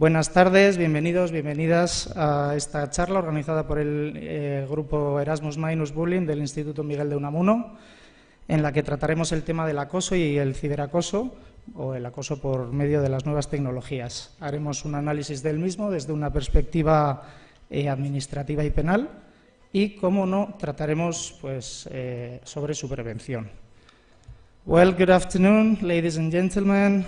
Buenas tardes, bienvenidos, bienvenidas a esta charla organizada por el grupo Erasmus-Bullying del Instituto Miguel de Unamuno, en la que trataremos el tema del acoso y el ciberacoso, o el acoso por medio de las nuevas tecnologías. Haremos un análisis del mismo desde una perspectiva administrativa y penal y, como no, trataremos sobre su prevención. Well, good afternoon, ladies and gentlemen.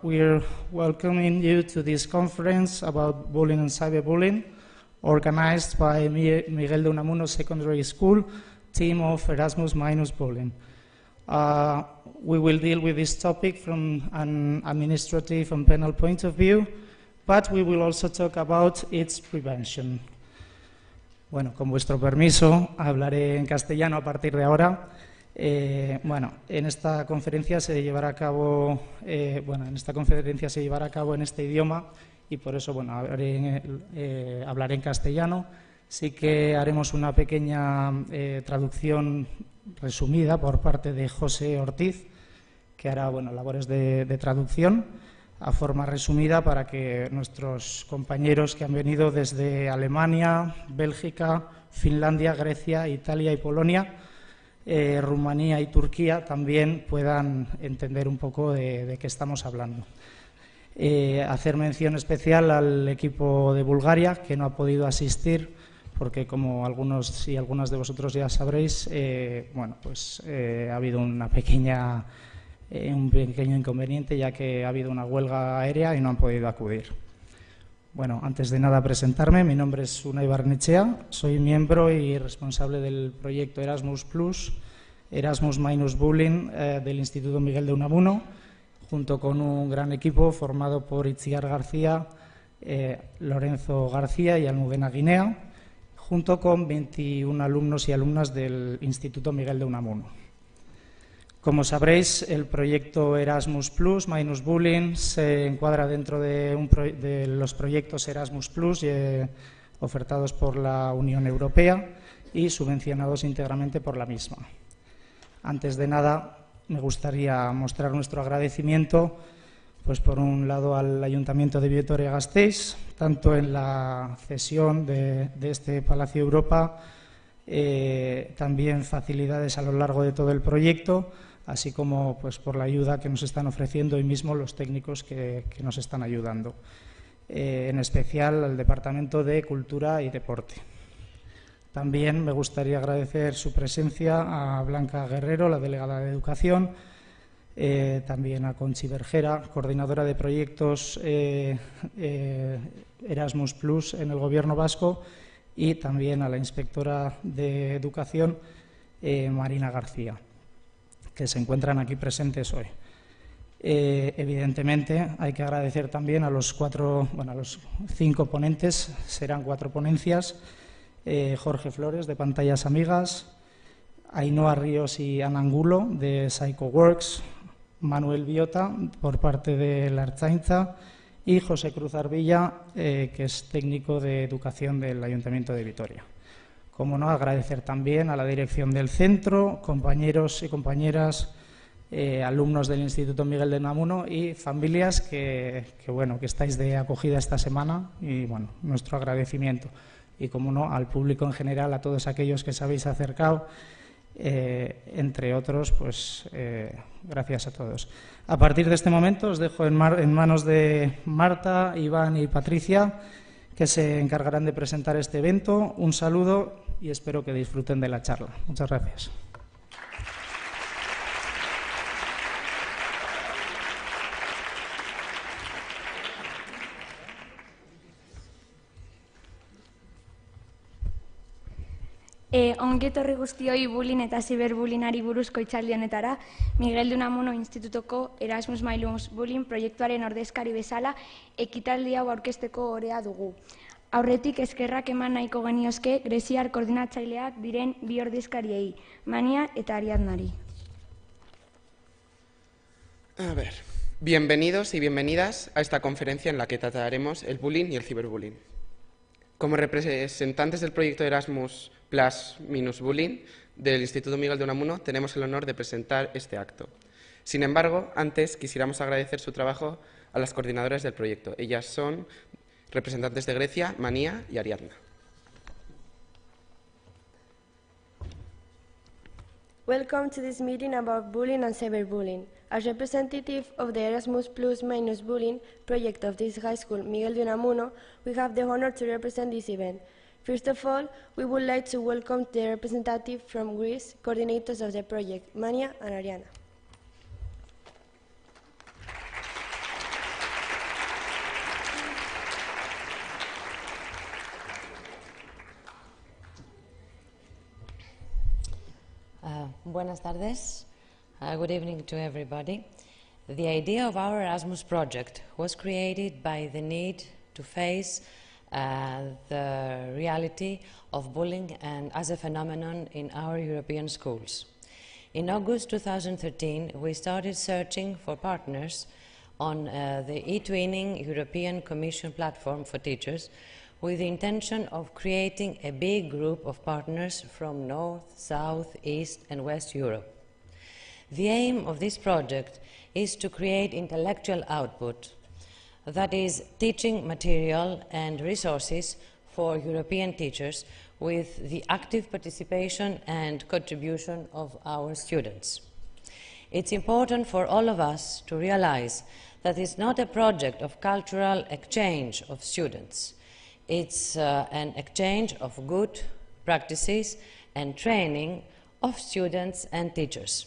We're welcoming you to this conference about bullying and cyberbullying, organized by Miguel de Unamuno Secondary School, team of Erasmus-Bullying. We will deal with this topic from an administrative and penal point of view, but we will also talk about its prevention. Bueno, con vuestro permiso, hablaré en castellano a partir de ahora. En esta conferencia se llevará a cabo, en este idioma y por eso, hablaré en castellano. Sí que haremos una pequeña traducción resumida por parte de José Ortiz, que hará labores de traducción a forma resumida para que nuestros compañeros que han venido desde Alemania, Bélgica, Finlandia, Grecia, Italia y Polonia, Rumanía y Turquía también puedan entender un poco de qué estamos hablando. Hacer mención especial al equipo de Bulgaria, que no ha podido asistir porque, como algunos y algunas de vosotros ya sabréis, ha habido un pequeño inconveniente, ya que ha habido una huelga aérea y no han podido acudir. Bueno, antes de nada presentarme, mi nombre es Unai Barnechea, soy miembro y responsable del proyecto Erasmus+, Erasmus-Bullying del Instituto Miguel de Unamuno, junto con un gran equipo formado por Itziar García, Lorenzo García y Almudena Guinea, junto con 21 alumnos y alumnas del Instituto Miguel de Unamuno. Como sabréis, el proyecto Erasmus+-Bullying se encuadra dentro de los proyectos Erasmus+, ofertados por la Unión Europea y subvencionados íntegramente por la misma. Antes de nada, me gustaría mostrar nuestro agradecimiento, por un lado, al Ayuntamiento de Vitoria-Gasteiz, tanto en la cesión de este Palacio Europa, también facilidades a lo largo de todo el proyecto, así como por la ayuda que nos están ofreciendo hoy mismo los técnicos que nos están ayudando, en especial al Departamento de Cultura y Deporte. También me gustaría agradecer su presencia a Blanca Guerrero, la delegada de Educación, también a Conchi Bergera, coordinadora de proyectos Erasmus+ en el Gobierno vasco, y también a la inspectora de Educación, Marina García, que se encuentran aquí presentes hoy. Evidentemente, hay que agradecer también a los 5 ponentes, serán 4 ponencias: Jorge Flores, de Pantallas Amigas, Ainhoa Ríos y Ana Angulo, de PsychoWorks, Manuel Biota, por parte de la Ertzaintza, y José Cruz Arvilla, que es técnico de educación del Ayuntamiento de Vitoria. Como no, agradecer también a la dirección del centro, compañeros y compañeras, alumnos del Instituto Miguel de Unamuno y familias que estáis de acogida esta semana, y nuestro agradecimiento. Y, como no, al público en general, a todos aquellos que se habéis acercado, entre otros, gracias a todos. A partir de este momento os dejo en manos de Marta, Iván y Patricia, que se encargarán de presentar este evento. Un saludo y espero que disfruten de la charla. Muchas gracias. Ongi etorri guztioi bullying eta ziberbullyingari buruzko hitzaldi honetara, Miguel de Unamuno Institutuko Erasmus-Bullying proiektuaren ordezkari bezala ekitaldi hau aurkezteko orea dugu. Aurretik eskerrak eman nahiko geniozke greziar koordinatzaileak diren bi ordezkariei, Mania eta Ariadnari. Bienvenidos y bienvenidas a esta conferencia en la que trataremos el bullying y el ciberbullying. Como representantes del proyecto Erasmus+-Bullying del Instituto Miguel de Unamuno, tenemos el honor de presentar este acto. Sin embargo, antes quisiéramos agradecer su trabajo a las coordinadoras del proyecto. Ellas son representantes de Grecia, Mania y Ariadna. Welcome to this meeting about bullying and cyberbullying. As representative of the Erasmus Plus Minus Bullying project of this high school, Miguel de Unamuno, we have the honor to represent this event. First of all, we would like to welcome the representative from Greece, coordinators of the project, Mania and Ariana. Buenas tardes. Good evening to everybody. The idea of our Erasmus project was created by the need to face the reality of bullying and as a phenomenon in our European schools. In August 2013, we started searching for partners on the eTwinning European Commission platform for teachers, with the intention of creating a big group of partners from North, South, East and West Europe. The aim of this project is to create intellectual output, that is, teaching material and resources for European teachers with the active participation and contribution of our students. It's important for all of us to realize that it's not a project of cultural exchange of students. It's an exchange of good practices and training of students and teachers.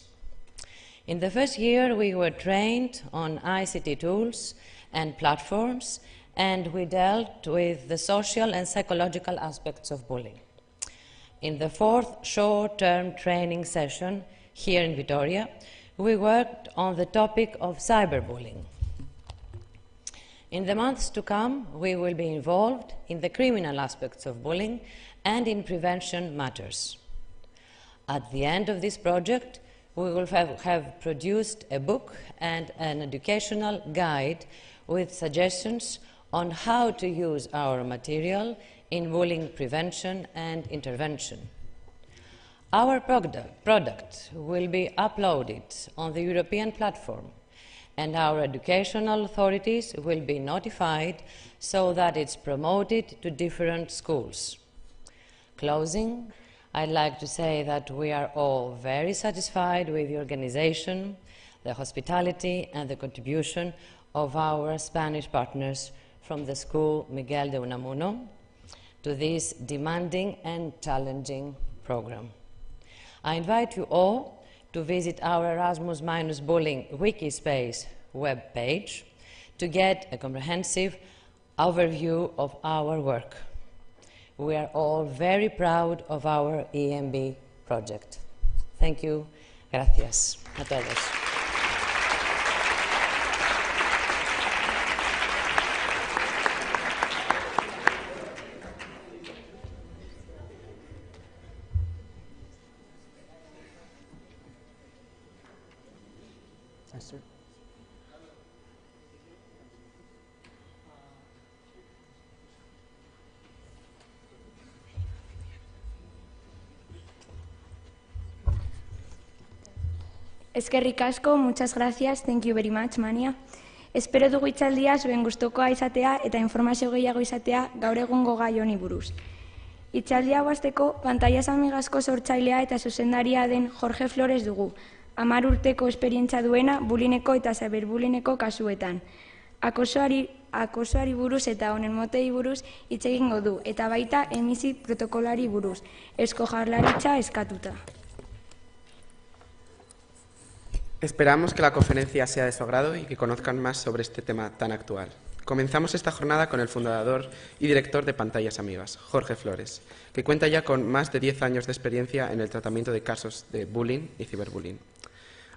In the first year, we were trained on ICT tools and platforms, and we dealt with the social and psychological aspects of bullying. In the fourth short-term training session here in Vitoria, we worked on the topic of cyberbullying. In the months to come, we will be involved in the criminal aspects of bullying and in prevention matters. At the end of this project, we will have produced a book and an educational guide with suggestions on how to use our material in bullying prevention and intervention. Our product will be uploaded on the European platform, and our educational authorities will be notified so that it's promoted to different schools. Closing, I'd like to say that we are all very satisfied with the organization, the hospitality and the contribution of our Spanish partners from the school Miguel de Unamuno to this demanding and challenging program. I invite you all to visit our Erasmus Minus Bullying Wikispace web page to get a comprehensive overview of our work. We are all very proud of our EMB project. Thank you. Gracias a todos. Eskerrik asko, muchas gracias, thank you very much, Mania. Espero dugu hitzaldia zuen gustukoa izatea eta informazio gehiago izatea gaur egungo gai honi buruz. Hitzaldia hau hasteko, Pantailas Amigasko sortzailea eta zuzendaria den Jorge Flores dugu, 10 urteko esperientzia duena bulineko eta cyberbulineko kasuetan. Akosoari buruz eta honen motei buruz hitz egingo du, eta baita emisi protokolari buruz, Eusko Jaurlaritza eskatuta. Esperamos que la conferencia sea de su agrado y que conozcan más sobre este tema tan actual. Comenzamos esta jornada con el fundador y director de Pantallas Amigas, Jorge Flores, que cuenta ya con más de 10 años de experiencia en el tratamiento de casos de bullying y ciberbullying.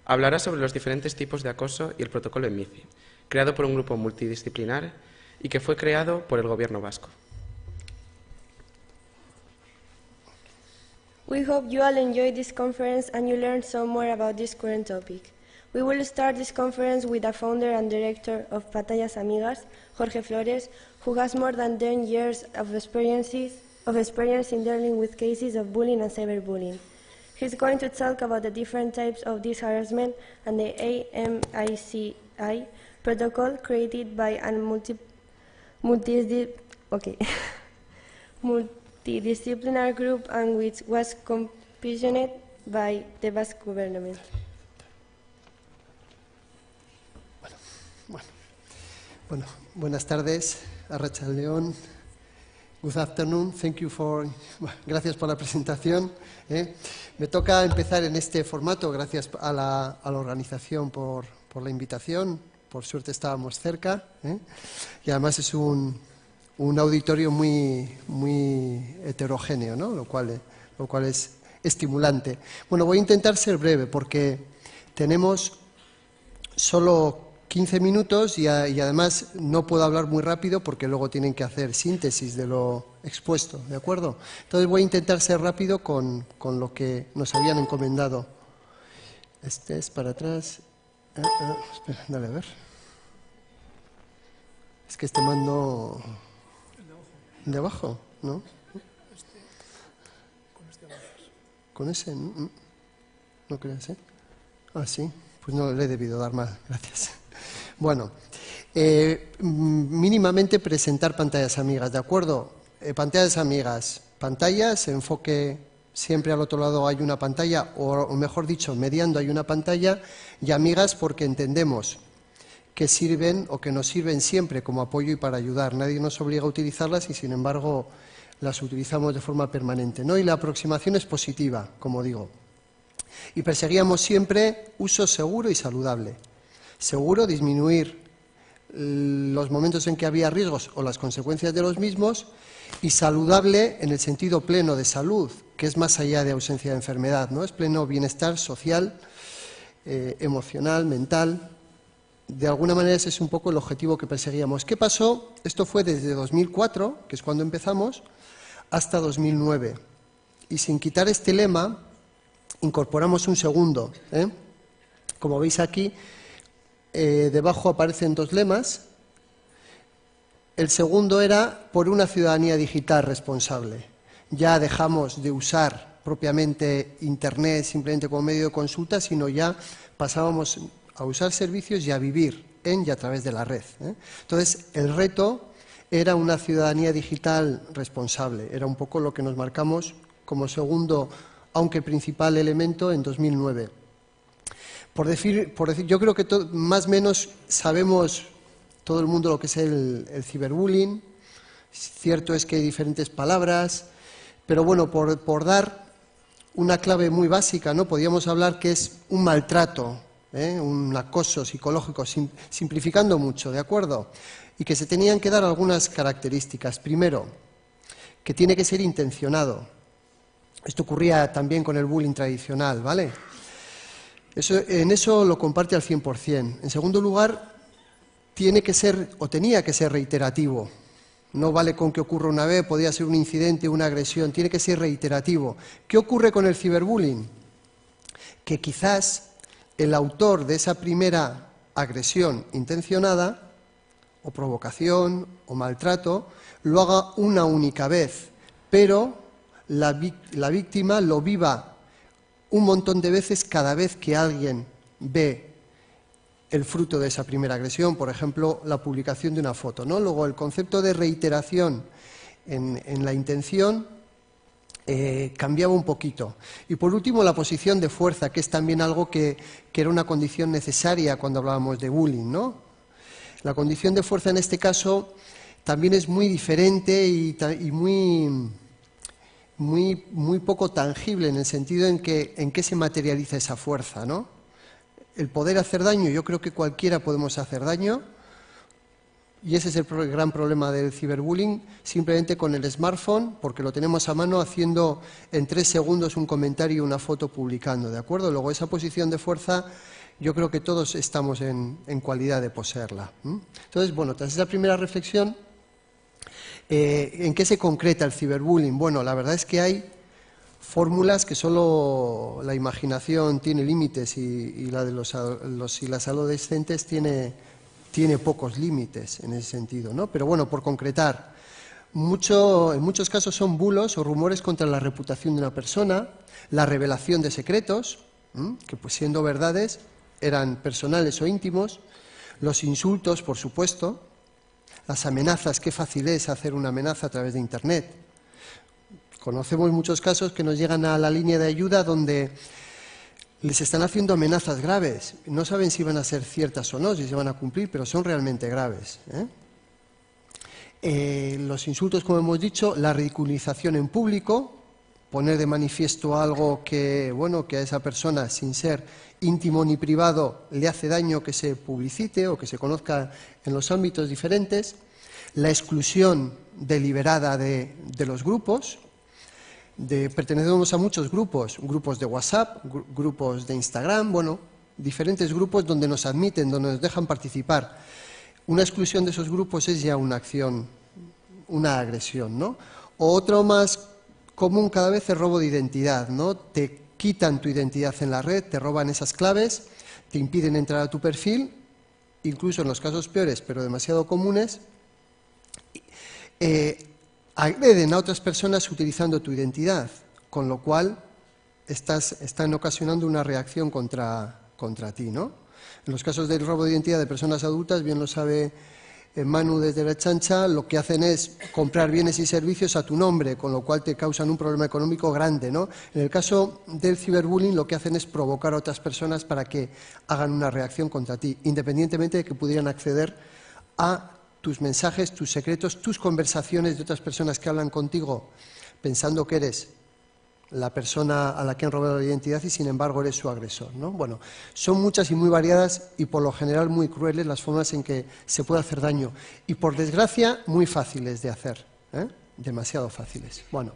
Hablará sobre los diferentes tipos de acoso y el protocolo EMICI, creado por un grupo multidisciplinar y que fue creado por el Gobierno vasco. We hope you all enjoyed this conference and you learned some more about this current topic. We will start this conference with the founder and director of Pantallas Amigas, Jorge Flores, who has more than 10 years of experience in dealing with cases of bullying and cyberbullying. He's going to talk about the different types of this harassment and the AMICI protocol created by a multidisciplinary group and which was commissioned by the Basque government. Bueno, buenas tardes, Arratsaldeon. Good afternoon, thank you for... Gracias por la presentación. Me toca empezar en este formato, gracias a la organización por la invitación. Por suerte estábamos cerca. Y además es un auditorio muy heterogéneo, ¿no? lo cual es estimulante. Bueno, voy a intentar ser breve porque tenemos solo 15 minutos y además no puedo hablar muy rápido porque luego tienen que hacer síntesis de lo expuesto, ¿de acuerdo? Entonces voy a intentar ser rápido con lo que nos habían encomendado. Este es para atrás. Espera, dale a ver. Es que este mando... ¿De abajo? ¿No? ¿Con ese? No creas, ¿eh? Ah, sí. Pues no le he debido dar mal. Gracias. Bueno, mínimamente presentar pantallas amigas, ¿de acuerdo? Pantallas amigas, pantallas, enfoque siempre al otro lado hay una pantalla, o mejor dicho, mediando hay una pantalla, y amigas porque entendemos que sirven o que nos sirven siempre como apoyo y para ayudar. Nadie nos obliga a utilizarlas y, sin embargo, las utilizamos de forma permanente, ¿no? Y la aproximación es positiva, como digo. Y perseguíamos siempre uso seguro y saludable. Seguro, disminuir los momentos en que había riesgos o las consecuencias de los mismos, y saludable en el sentido pleno de salud, que es más allá de ausencia de enfermedad, ¿no? Es pleno bienestar social, emocional, mental. De alguna manera ese es un poco el objetivo que perseguíamos. ¿Qué pasó? Esto fue desde 2004, que es cuando empezamos, hasta 2009. Y sin quitar este lema, incorporamos un segundo. Como veis aquí, debajo aparecen dos lemas. El segundo era por una ciudadanía digital responsable. Ya dejamos de usar propiamente Internet simplemente como medio de consulta, sino ya pasábamos a usar servicios y a vivir en y a través de la red. Entonces, el reto era una ciudadanía digital responsable. Era un poco lo que nos marcamos como segundo, aunque principal elemento, en 2009. Por decir, yo creo que más o menos sabemos todo el mundo lo que es el ciberbullying. Cierto es que hay diferentes palabras, pero bueno, por dar una clave muy básica, ¿no? Podríamos hablar que es un maltrato, un acoso psicológico, simplificando mucho, ¿de acuerdo? Y que se tenían que dar algunas características. Primero, que tiene que ser intencionado. Esto ocurría también con el bullying tradicional, ¿vale? En eso lo comparte al 100%. En segundo lugar, tiene que ser o tenía que ser reiterativo. No vale con que ocurra una vez, podría ser un incidente, una agresión, tiene que ser reiterativo. ¿Qué ocurre con el ciberbullying? Que quizás el autor de esa primera agresión intencionada, o provocación, o maltrato, lo haga una única vez, pero la víctima lo viva un montón de veces cada vez que alguien ve el fruto de esa primera agresión, por ejemplo, la publicación de una foto, ¿no? Luego, el concepto de reiteración en la intención cambiaba un poquito. Y por último, la posición de fuerza, que es también algo que era una condición necesaria cuando hablábamos de bullying, ¿no? La condición de fuerza en este caso también es muy diferente y muy poco tangible, en el sentido en que se materializa esa fuerza, ¿no? El poder hacer daño, yo creo que cualquiera podemos hacer daño, y ese es el gran problema del ciberbullying, simplemente con el smartphone, porque lo tenemos a mano, haciendo en 3 segundos un comentario y una foto publicando, ¿de acuerdo? Luego, esa posición de fuerza, yo creo que todos estamos en cualidad de poseerla. Entonces, bueno, tras esa primera reflexión, ¿en qué se concreta el ciberbullying? Bueno, la verdad es que hay fórmulas que solo la imaginación tiene límites y la de los y las adolescentes tiene pocos límites en ese sentido, ¿no? Pero bueno, por concretar, En muchos casos son bulos o rumores contra la reputación de una persona, la revelación de secretos, que pues siendo verdades eran personales o íntimos, los insultos, por supuesto, las amenazas, qué fácil es hacer una amenaza a través de Internet. Conocemos muchos casos que nos llegan a la línea de ayuda donde les están haciendo amenazas graves. No saben si van a ser ciertas o no, si se van a cumplir, pero son realmente graves. Los insultos, como hemos dicho, la ridiculización en público, poner de manifiesto algo que, bueno, que a esa persona, sin ser íntimo ni privado, le hace daño que se publicite o que se conozca en los ámbitos diferentes, la exclusión deliberada de los grupos, pertenecemos a muchos grupos de WhatsApp, grupos de Instagram, bueno, diferentes grupos donde nos admiten, donde nos dejan participar. Una exclusión de esos grupos es ya una acción, una agresión, ¿no? O otro más común cada vez es robo de identidad, ¿no? Te quitan tu identidad en la red, te roban esas claves, te impiden entrar a tu perfil, incluso en los casos peores, pero demasiado comunes, agreden a otras personas utilizando tu identidad, con lo cual están ocasionando una reacción contra ti, ¿no? En los casos del robo de identidad de personas adultas, bien lo sabe Manu desde la Chancha, lo que hacen es comprar bienes y servicios a tu nombre, con lo cual te causan un problema económico grande, ¿no? En el caso del ciberbullying, lo que hacen es provocar a otras personas para que hagan una reacción contra ti, independientemente de que pudieran acceder a tus mensajes, tus secretos, tus conversaciones de otras personas que hablan contigo pensando que eres la persona a la que han robado la identidad y sin embargo eres su agresor, ¿no? Bueno, son muchas y muy variadas y por lo general muy crueles las formas en que se puede hacer daño y por desgracia muy fáciles de hacer, demasiado fáciles. Bueno,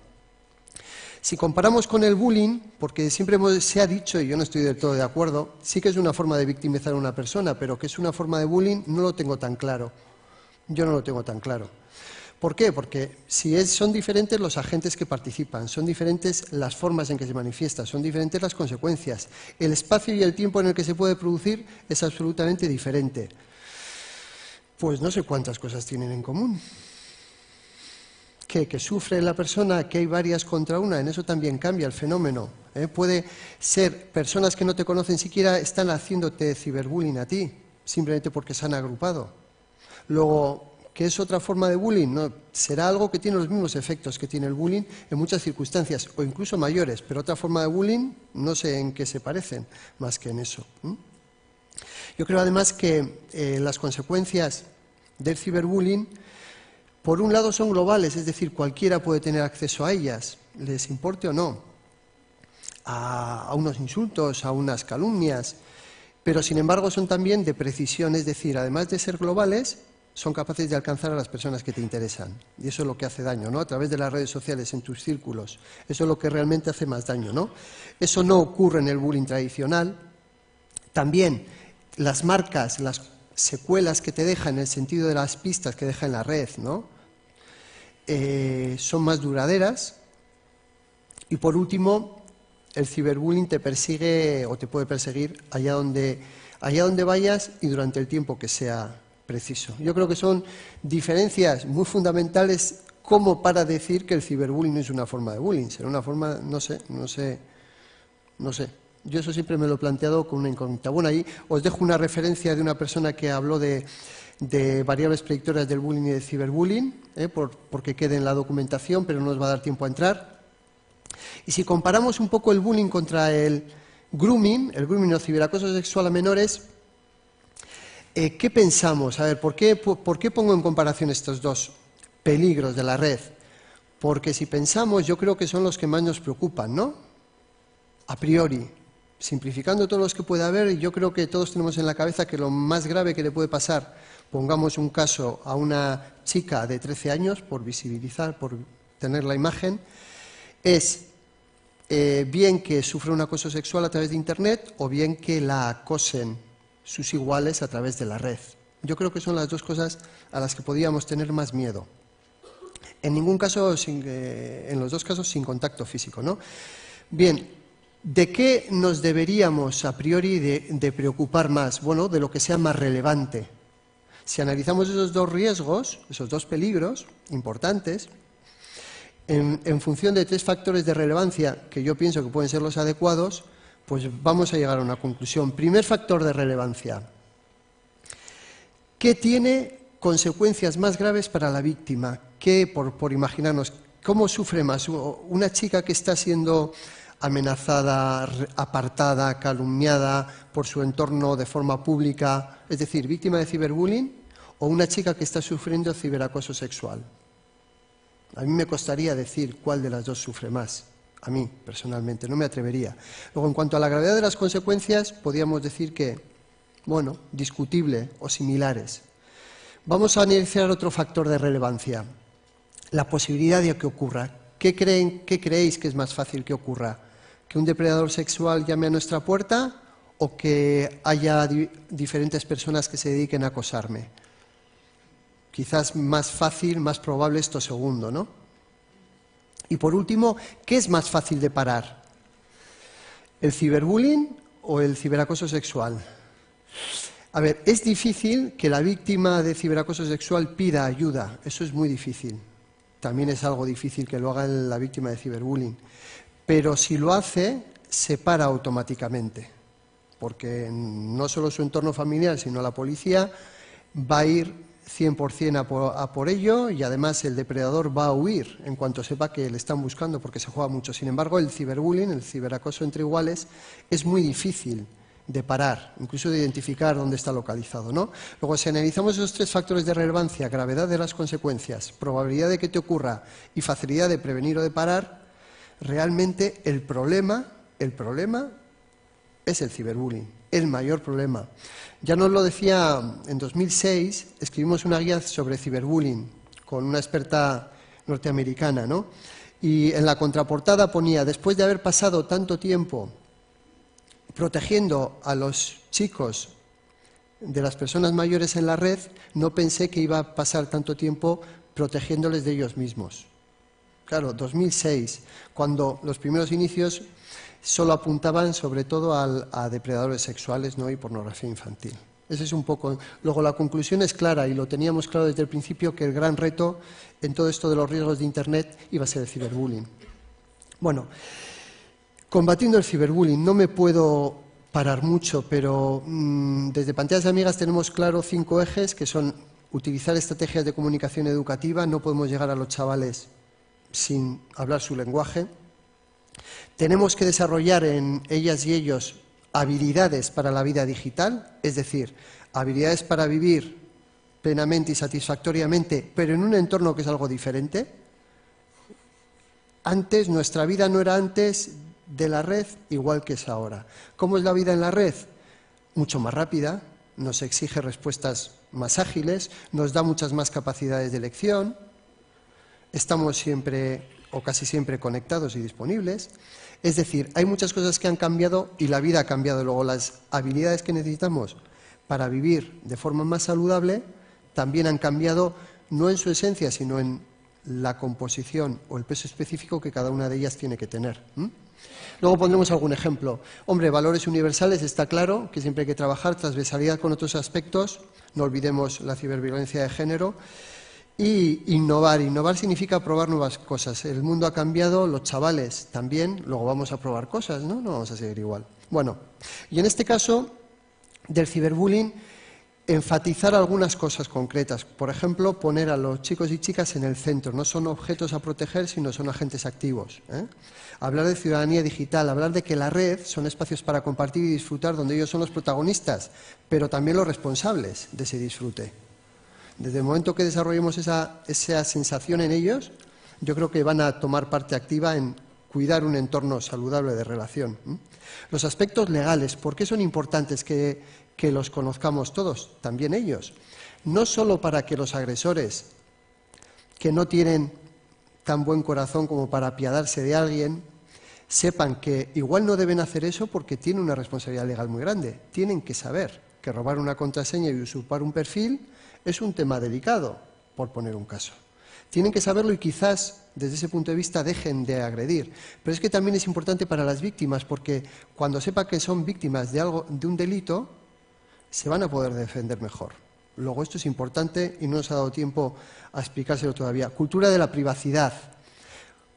si comparamos con el bullying, porque siempre se ha dicho, y yo no estoy del todo de acuerdo, sí que es una forma de victimizar a una persona, pero que es una forma de bullying no lo tengo tan claro. Yo no lo tengo tan claro. ¿Por qué? Porque son diferentes los agentes que participan, son diferentes las formas en que se manifiesta, son diferentes las consecuencias. El espacio y el tiempo en el que se puede producir es absolutamente diferente. Pues no sé cuántas cosas tienen en común. Que sufre la persona, que hay varias contra una, en eso también cambia el fenómeno. Puede ser personas que no te conocen siquiera están haciéndote ciberbullying a ti, simplemente porque se han agrupado. Luego, ¿qué es otra forma de bullying? No, será algo que tiene los mismos efectos que tiene el bullying en muchas circunstancias, o incluso mayores, pero otra forma de bullying no sé en qué se parecen, más que en eso. Yo creo además que las consecuencias del ciberbullying, por un lado son globales, es decir, cualquiera puede tener acceso a ellas, les importe o no, a unos insultos, a unas calumnias, pero sin embargo son también de precisión, es decir, además de ser globales, son capaces de alcanzar a las personas que te interesan. Y eso es lo que hace daño, ¿no? A través de las redes sociales, en tus círculos. Eso es lo que realmente hace más daño, ¿no? Eso no ocurre en el bullying tradicional. También las marcas, las secuelas que te deja en el sentido de las pistas que deja en la red, ¿no? Son más duraderas. Y por último, el ciberbullying te persigue o te puede perseguir allá donde vayas y durante el tiempo que sea preciso. Yo creo que son diferencias muy fundamentales como para decir que el ciberbullying no es una forma de bullying, será una forma, no sé. Yo eso siempre me lo he planteado con una incógnita. Bueno, ahí os dejo una referencia de una persona que habló de variables predictoras del bullying y del ciberbullying, porque quede en la documentación, pero no nos va a dar tiempo a entrar. Y si comparamos un poco el bullying contra el grooming o ciberacoso sexual a menores, ¿qué pensamos? A ver, ¿por qué pongo en comparación estos dos peligros de la red? Porque si pensamos, yo creo que son los que más nos preocupan, ¿no? A priori, simplificando todos los que pueda haber, yo creo que todos tenemos en la cabeza que lo más grave que le puede pasar, pongamos un caso a una chica de 13 años, por visibilizar, por tener la imagen, es bien que sufra un acoso sexual a través de Internet o bien que la acosen sus iguales a través de la red. Yo creo que son las dos cosas a las que podíamos tener más miedo. En ningún caso, en los dos casos, sin contacto físico, ¿no? Bien, ¿de qué nos deberíamos a priori de preocupar más? Bueno, de lo que sea más relevante. Si analizamos esos dos riesgos, esos dos peligros importantes, en función de 3 factores de relevancia que yo pienso que pueden ser los adecuados, pues vamos a llegar a una conclusión. Primer factor de relevancia. ¿Qué tiene consecuencias más graves para la víctima? ¿Qué, por imaginarnos, cómo sufre más una chica que está siendo amenazada, apartada, calumniada por su entorno de forma pública, es decir, víctima de ciberbullying, o una chica que está sufriendo ciberacoso sexual? A mí me costaría decir cuál de las dos sufre más. A mí, personalmente, no me atrevería. Luego, en cuanto a la gravedad de las consecuencias, podríamos decir que, bueno, discutible o similares. Vamos a analizar otro factor de relevancia, la posibilidad de que ocurra. ¿Qué creéis que es más fácil que ocurra? ¿Que un depredador sexual llame a nuestra puerta o que haya diferentes personas que se dediquen a acosarme? Quizás más fácil, más probable esto segundo, ¿no? Y por último, ¿qué es más fácil de parar? ¿El ciberbullying o el ciberacoso sexual? A ver, es difícil que la víctima de ciberacoso sexual pida ayuda, eso es muy difícil. También es algo difícil que lo haga la víctima de ciberbullying. Pero si lo hace, se para automáticamente, porque no solo su entorno familiar, sino la policía va a ir 100% a por ello, y además el depredador va a huir en cuanto sepa que le están buscando, porque se juega mucho. Sin embargo, el ciberbullying, el ciberacoso entre iguales, es muy difícil de parar, incluso de identificar dónde está localizado, ¿no? Luego, si analizamos esos 3 factores de relevancia, gravedad de las consecuencias, probabilidad de que te ocurra y facilidad de prevenir o de parar, realmente el problema es el ciberbullying, el mayor problema. Ya nos lo decía en 2006, escribimos una guía sobre ciberbullying con una experta norteamericana, ¿no? Y en la contraportada ponía: después de haber pasado tanto tiempo protegiendo a los chicos de las personas mayores en la red, no pensé que iba a pasar tanto tiempo protegiéndoles de ellos mismos. Claro, 2006, cuando los primeros inicios solo apuntaban sobre todo a depredadores sexuales, ¿no? Y pornografía infantil. Ese es un poco. Luego, la conclusión es clara, y lo teníamos claro desde el principio, que el gran reto en todo esto de los riesgos de Internet iba a ser el ciberbullying. Bueno, combatiendo el ciberbullying, no me puedo parar mucho, pero desde Pantallas Amigas tenemos claro 5 ejes, que son utilizar estrategias de comunicación educativa. No podemos llegar a los chavales sin hablar su lenguaje. Tenemos que desarrollar en ellas y ellos habilidades para la vida digital, es decir, habilidades para vivir plenamente y satisfactoriamente, pero en un entorno que es algo diferente. Antes, nuestra vida no era antes de la red igual que es ahora. ¿Cómo es la vida en la red? Mucho más rápida, nos exige respuestas más ágiles, nos da muchas más capacidades de elección, estamos siempre o casi siempre conectados y disponibles. Es decir, hay muchas cosas que han cambiado y la vida ha cambiado. Luego, las habilidades que necesitamos para vivir de forma más saludable también han cambiado, no en su esencia, sino en la composición o el peso específico que cada una de ellas tiene que tener. Luego pondremos algún ejemplo. Hombre, valores universales, está claro que siempre hay que trabajar, transversalidad con otros aspectos, no olvidemos la ciberviolencia de género. Y innovar. Innovar significa probar nuevas cosas. El mundo ha cambiado, los chavales también, luego vamos a probar cosas, ¿no? No vamos a seguir igual. Bueno, y en este caso del ciberbullying, enfatizar algunas cosas concretas. Por ejemplo, poner a los chicos y chicas en el centro. No son objetos a proteger, sino son agentes activos, ¿eh? Hablar de ciudadanía digital, hablar de que la red son espacios para compartir y disfrutar, donde ellos son los protagonistas, pero también los responsables de ese disfrute. Desde el momento que desarrollemos esa sensación en ellos, yo creo que van a tomar parte activa en cuidar un entorno saludable de relación. Los aspectos legales, ¿por qué son importantes que los conozcamos todos, también ellos? No solo para que los agresores, que no tienen tan buen corazón como para apiadarse de alguien, sepan que igual no deben hacer eso porque tienen una responsabilidad legal muy grande. Tienen que saber que robar una contraseña y usurpar un perfil es un tema delicado, por poner un caso. Tienen que saberlo y quizás, desde ese punto de vista, dejen de agredir. Pero es que también es importante para las víctimas, porque cuando sepa que son víctimas de un delito, se van a poder defender mejor. Luego, esto es importante y no nos ha dado tiempo a explicárselo todavía. Cultura de la privacidad.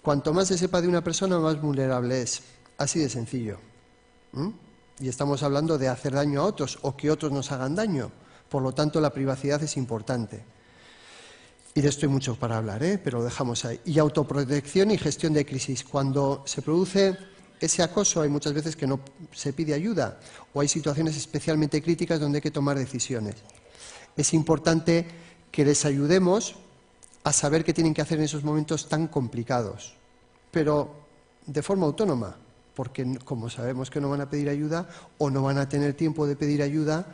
Cuanto más se sepa de una persona, más vulnerable es. Así de sencillo. Y estamos hablando de hacer daño a otros o que otros nos hagan daño. Por lo tanto, la privacidad es importante. Y de esto hay mucho para hablar, pero lo dejamos ahí. Y autoprotección y gestión de crisis. Cuando se produce ese acoso, hay muchas veces que no se pide ayuda o hay situaciones especialmente críticas donde hay que tomar decisiones. Es importante que les ayudemos a saber qué tienen que hacer en esos momentos tan complicados, pero de forma autónoma, porque como sabemos que no van a pedir ayuda o no van a tener tiempo de pedir ayuda,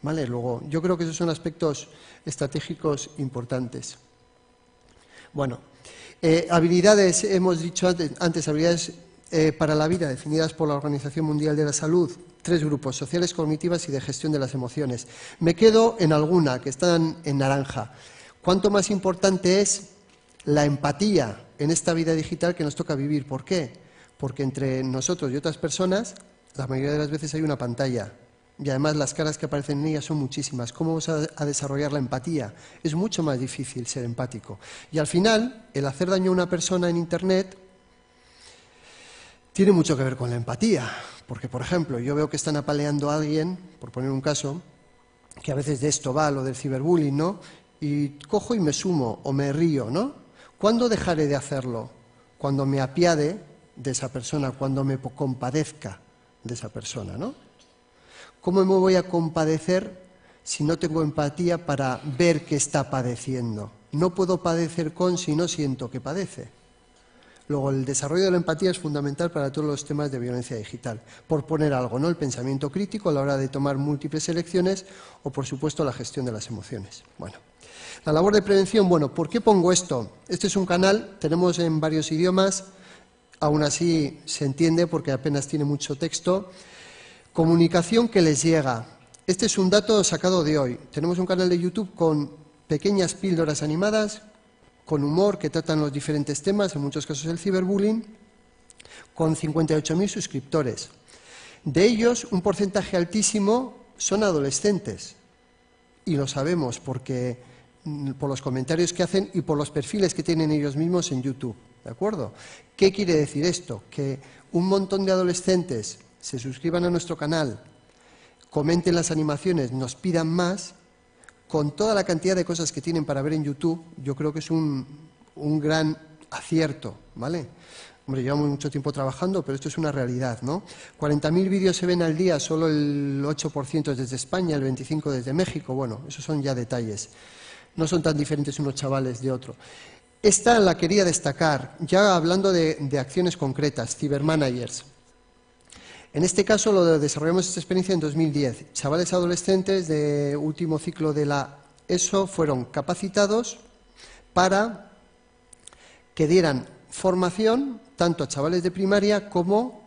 ¿vale? Luego, yo creo que esos son aspectos estratégicos importantes. Bueno, habilidades, hemos dicho antes habilidades para la vida, definidas por la Organización Mundial de la Salud, 3 grupos, sociales, cognitivas y de gestión de las emociones. Me quedo en alguna, que están en naranja. ¿Cuánto más importante es la empatía en esta vida digital que nos toca vivir? ¿Por qué? Porque entre nosotros y otras personas, la mayoría de las veces hay una pantalla. Y además las caras que aparecen en ella son muchísimas. ¿Cómo vamos a desarrollar la empatía? Es mucho más difícil ser empático. Y al final, el hacer daño a una persona en Internet tiene mucho que ver con la empatía. Porque, por ejemplo, yo veo que están apaleando a alguien, por poner un caso, que a veces de esto va lo del ciberbullying, ¿no? Y cojo y me sumo o me río, ¿no? ¿Cuándo dejaré de hacerlo? Cuando me apiade de esa persona, cuando me compadezca de esa persona, ¿no? ¿Cómo me voy a compadecer si no tengo empatía para ver qué está padeciendo? No puedo padecer con si no siento que padece. Luego, el desarrollo de la empatía es fundamental para todos los temas de violencia digital. Por poner algo, ¿no? El pensamiento crítico a la hora de tomar múltiples elecciones o, por supuesto, la gestión de las emociones. Bueno, la labor de prevención, bueno, ¿por qué pongo esto? Este es un canal, tenemos en varios idiomas, aún así se entiende porque apenas tiene mucho texto. Comunicación que les llega. Este es un dato sacado de hoy. Tenemos un canal de YouTube con pequeñas píldoras animadas, con humor, que tratan los diferentes temas, en muchos casos el ciberbullying, con 58.000 suscriptores. De ellos, un porcentaje altísimo son adolescentes. Y lo sabemos porque por los comentarios que hacen y por los perfiles que tienen ellos mismos en YouTube. ¿De acuerdo? ¿Qué quiere decir esto? Que un montón de adolescentes se suscriban a nuestro canal, comenten las animaciones, nos pidan más. Con toda la cantidad de cosas que tienen para ver en YouTube, yo creo que es un gran acierto, ¿vale? Hombre, llevamos mucho tiempo trabajando, pero esto es una realidad, ¿no? 40.000 vídeos se ven al día, solo el 8% es desde España, el 25% desde México. Bueno, esos son ya detalles. No son tan diferentes unos chavales de otro. Esta la quería destacar, ya hablando de acciones concretas, cibermanagers. En este caso lo desarrollamos esta experiencia en 2010. Chavales adolescentes de último ciclo de la ESO fueron capacitados para que dieran formación tanto a chavales de primaria como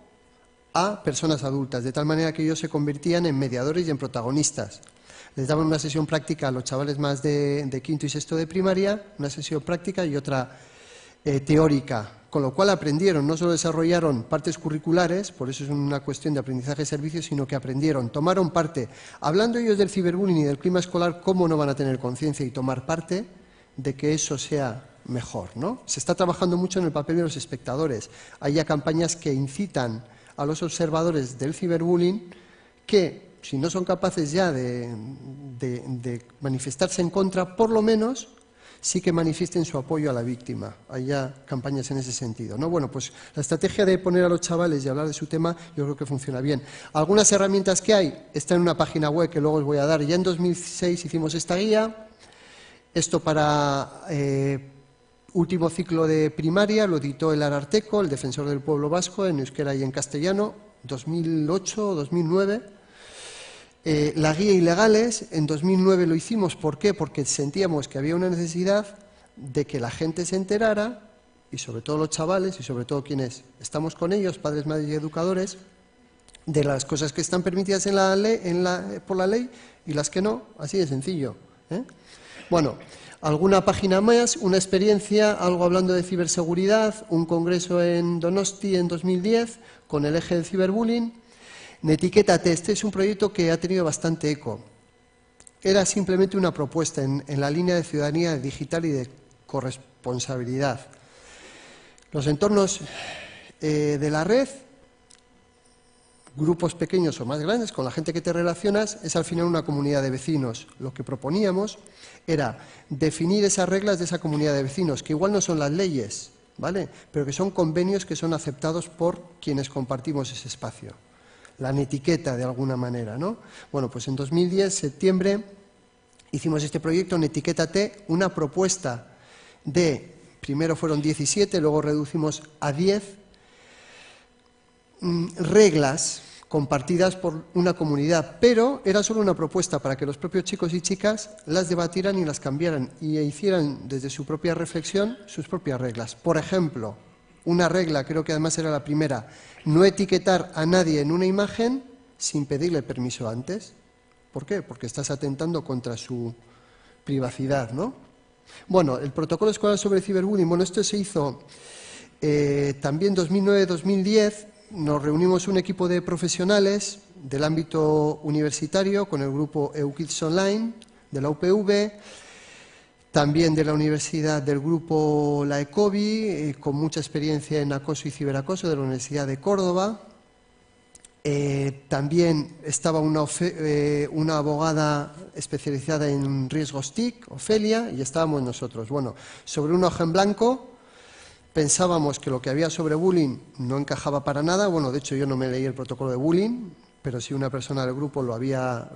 a personas adultas, de tal manera que ellos se convertían en mediadores y en protagonistas. Les daban una sesión práctica a los chavales más de quinto y sexto de primaria, una sesión práctica y otra teórica, con lo cual aprendieron, no solo desarrollaron partes curriculares, por eso es una cuestión de aprendizaje de servicios, sino que aprendieron, tomaron parte. Hablando ellos del ciberbullying y del clima escolar, ¿cómo no van a tener conciencia y tomar parte de que eso sea mejor, ¿no? Se está trabajando mucho en el papel de los espectadores. Hay ya campañas que incitan a los observadores del ciberbullying que, si no son capaces ya de manifestarse en contra, por lo menos sí que manifiesten su apoyo a la víctima. Hay ya campañas en ese sentido, ¿no? Bueno, pues la estrategia de poner a los chavales y hablar de su tema yo creo que funciona bien. Algunas herramientas que hay están en una página web que luego os voy a dar. Ya en 2006 hicimos esta guía. Esto para último ciclo de primaria lo editó el Ararteko, el Defensor del Pueblo Vasco, en euskera y en castellano, 2008 o 2009. La guía Ilegales, en 2009 lo hicimos. ¿Por qué? Porque sentíamos que había una necesidad de que la gente se enterara, y sobre todo los chavales, y sobre todo quienes estamos con ellos, padres, madres y educadores, de las cosas que están permitidas en la ley, por la ley y las que no, así de sencillo, ¿eh? Bueno, alguna página más, una experiencia, algo hablando de ciberseguridad, un congreso en Donosti en 2010 con el eje del ciberbullying. Etiquétate, este es un proyecto que ha tenido bastante eco. era simplemente una propuesta en la línea de ciudadanía digital y de corresponsabilidad. Los entornos de la red, grupos pequeños o más grandes, con la gente que te relacionas, es al final una comunidad de vecinos. Lo que proponíamos era definir esas reglas de esa comunidad de vecinos, que igual no son las leyes, ¿vale?, pero que son convenios que son aceptados por quienes compartimos ese espacio. La netiqueta, de alguna manera, ¿no? Bueno, pues en 2010, septiembre, hicimos este proyecto, Netiquétate, una propuesta de, primero fueron 17, luego reducimos a 10, reglas compartidas por una comunidad, pero era solo una propuesta para que los propios chicos y chicas las debatieran y las cambiaran y hicieran desde su propia reflexión sus propias reglas. Por ejemplo, una regla, creo que además era la primera, no etiquetar a nadie en una imagen sin pedirle permiso antes. ¿Por qué? Porque estás atentando contra su privacidad, ¿no? Bueno, el protocolo escolar sobre ciberbullying, bueno, esto se hizo también 2009-2010, nos reunimos un equipo de profesionales del ámbito universitario con el grupo EUKids Online de la UPV, también de la universidad del grupo La ECOBI, con mucha experiencia en acoso y ciberacoso de la Universidad de Córdoba. También estaba una abogada especializada en riesgos TIC, Ofelia, y estábamos nosotros. Bueno, sobre una hoja en blanco pensábamos que lo que había sobre bullying no encajaba para nada. Bueno, de hecho yo no me leí el protocolo de bullying, pero sí una persona del grupo había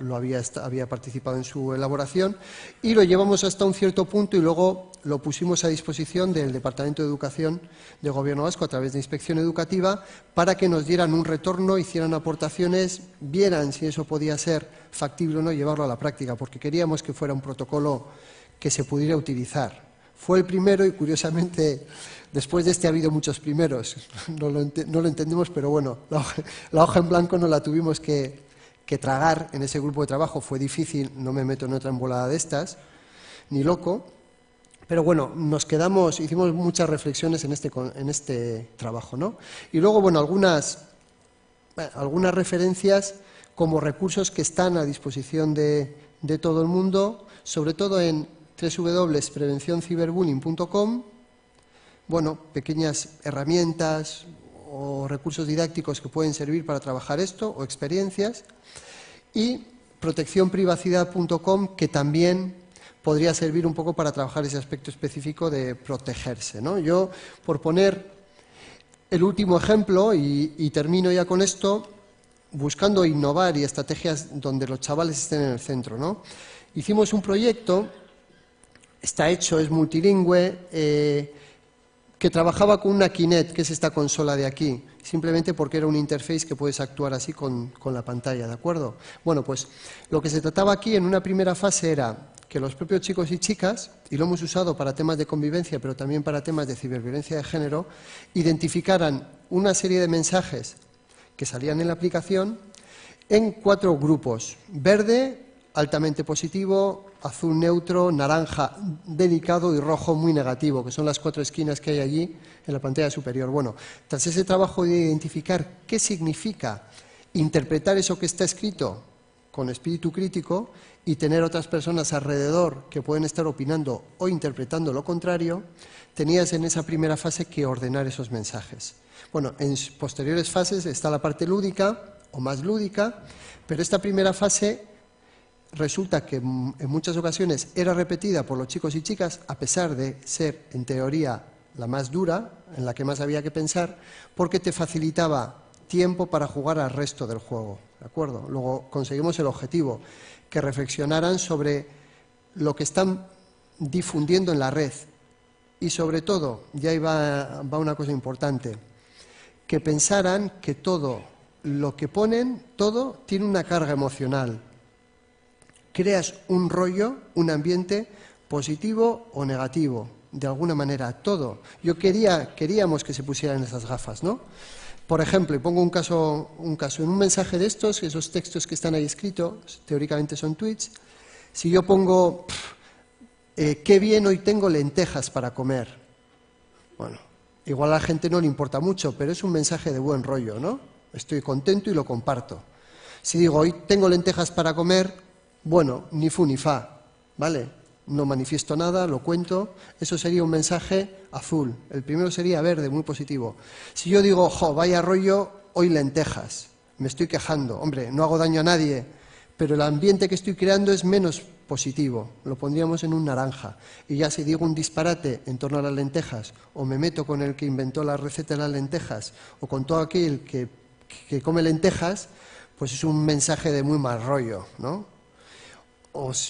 participado en su elaboración, y lo llevamos hasta un cierto punto y luego lo pusimos a disposición del Departamento de Educación del Gobierno Vasco a través de Inspección Educativa para que nos dieran un retorno, hicieran aportaciones, vieran si eso podía ser factible o no llevarlo a la práctica, porque queríamos que fuera un protocolo que se pudiera utilizar. Fue el primero y, curiosamente, después de este ha habido muchos primeros. No lo entendemos, pero bueno, la hoja en blanco no la tuvimos que tragar en ese grupo de trabajo. Fue difícil, no me meto en otra embolada de estas, ni loco. Pero bueno, hicimos muchas reflexiones en este trabajo, ¿no? Y luego, bueno, algunas referencias como recursos que están a disposición de todo el mundo, sobre todo en www.prevencionciberbullying.com. Bueno, pequeñas herramientas o recursos didácticos que pueden servir para trabajar esto, o experiencias, y proteccionprivacidad.com, que también podría servir un poco para trabajar ese aspecto específico de protegerse, ¿no? Yo, por poner el último ejemplo, y termino ya con esto, buscando innovar y estrategias donde los chavales estén en el centro, ¿no? Hicimos un proyecto, está hecho, es multilingüe, que trabajaba con una Kinect, que es esta consola de aquí, simplemente porque era un interface que puedes actuar así con la pantalla, ¿de acuerdo? Bueno, pues lo que se trataba aquí en una primera fase era que los propios chicos y chicas, y lo hemos usado para temas de convivencia, pero también para temas de ciberviolencia de género, identificaran una serie de mensajes que salían en la aplicación en 4 grupos: verde, altamente positivo, azul neutro, naranja delicado y rojo muy negativo, que son las 4 esquinas que hay allí en la pantalla superior. Bueno, tras ese trabajo de identificar qué significa interpretar eso que está escrito con espíritu crítico y tener otras personas alrededor que pueden estar opinando o interpretando lo contrario, tenías en esa primera fase que ordenar esos mensajes. Bueno, en posteriores fases está la parte lúdica o más lúdica, pero esta primera fase resulta que en muchas ocasiones era repetida por los chicos y chicas, a pesar de ser, en teoría, la más dura, en la que más había que pensar, porque te facilitaba tiempo para jugar al resto del juego, ¿de acuerdo? Luego conseguimos el objetivo, que reflexionaran sobre lo que están difundiendo en la red y, sobre todo, y ahí va una cosa importante, que pensaran que todo lo que ponen, todo tiene una carga emocional. Creas un rollo, un ambiente positivo o negativo, de alguna manera, todo. Queríamos que se pusieran esas gafas, ¿no? Por ejemplo, y pongo un caso, en un mensaje de estos, esos textos que están ahí escritos, teóricamente son tweets, si yo pongo, qué bien, hoy tengo lentejas para comer. Bueno, igual a la gente no le importa mucho, pero es un mensaje de buen rollo, ¿no? Estoy contento y lo comparto. Si digo, hoy tengo lentejas para comer, Bueno, ni fu ni fa, ¿vale? No manifiesto nada, lo cuento. Eso sería un mensaje azul. El primero sería verde, muy positivo. Si yo digo, jo, vaya rollo, hoy lentejas, me estoy quejando. Hombre, no hago daño a nadie, pero el ambiente que estoy creando es menos positivo. Lo pondríamos en un naranja. Y ya si digo un disparate en torno a las lentejas, o me meto con el que inventó la receta de las lentejas, o con todo aquel que come lentejas, pues es un mensaje de muy mal rollo, ¿no?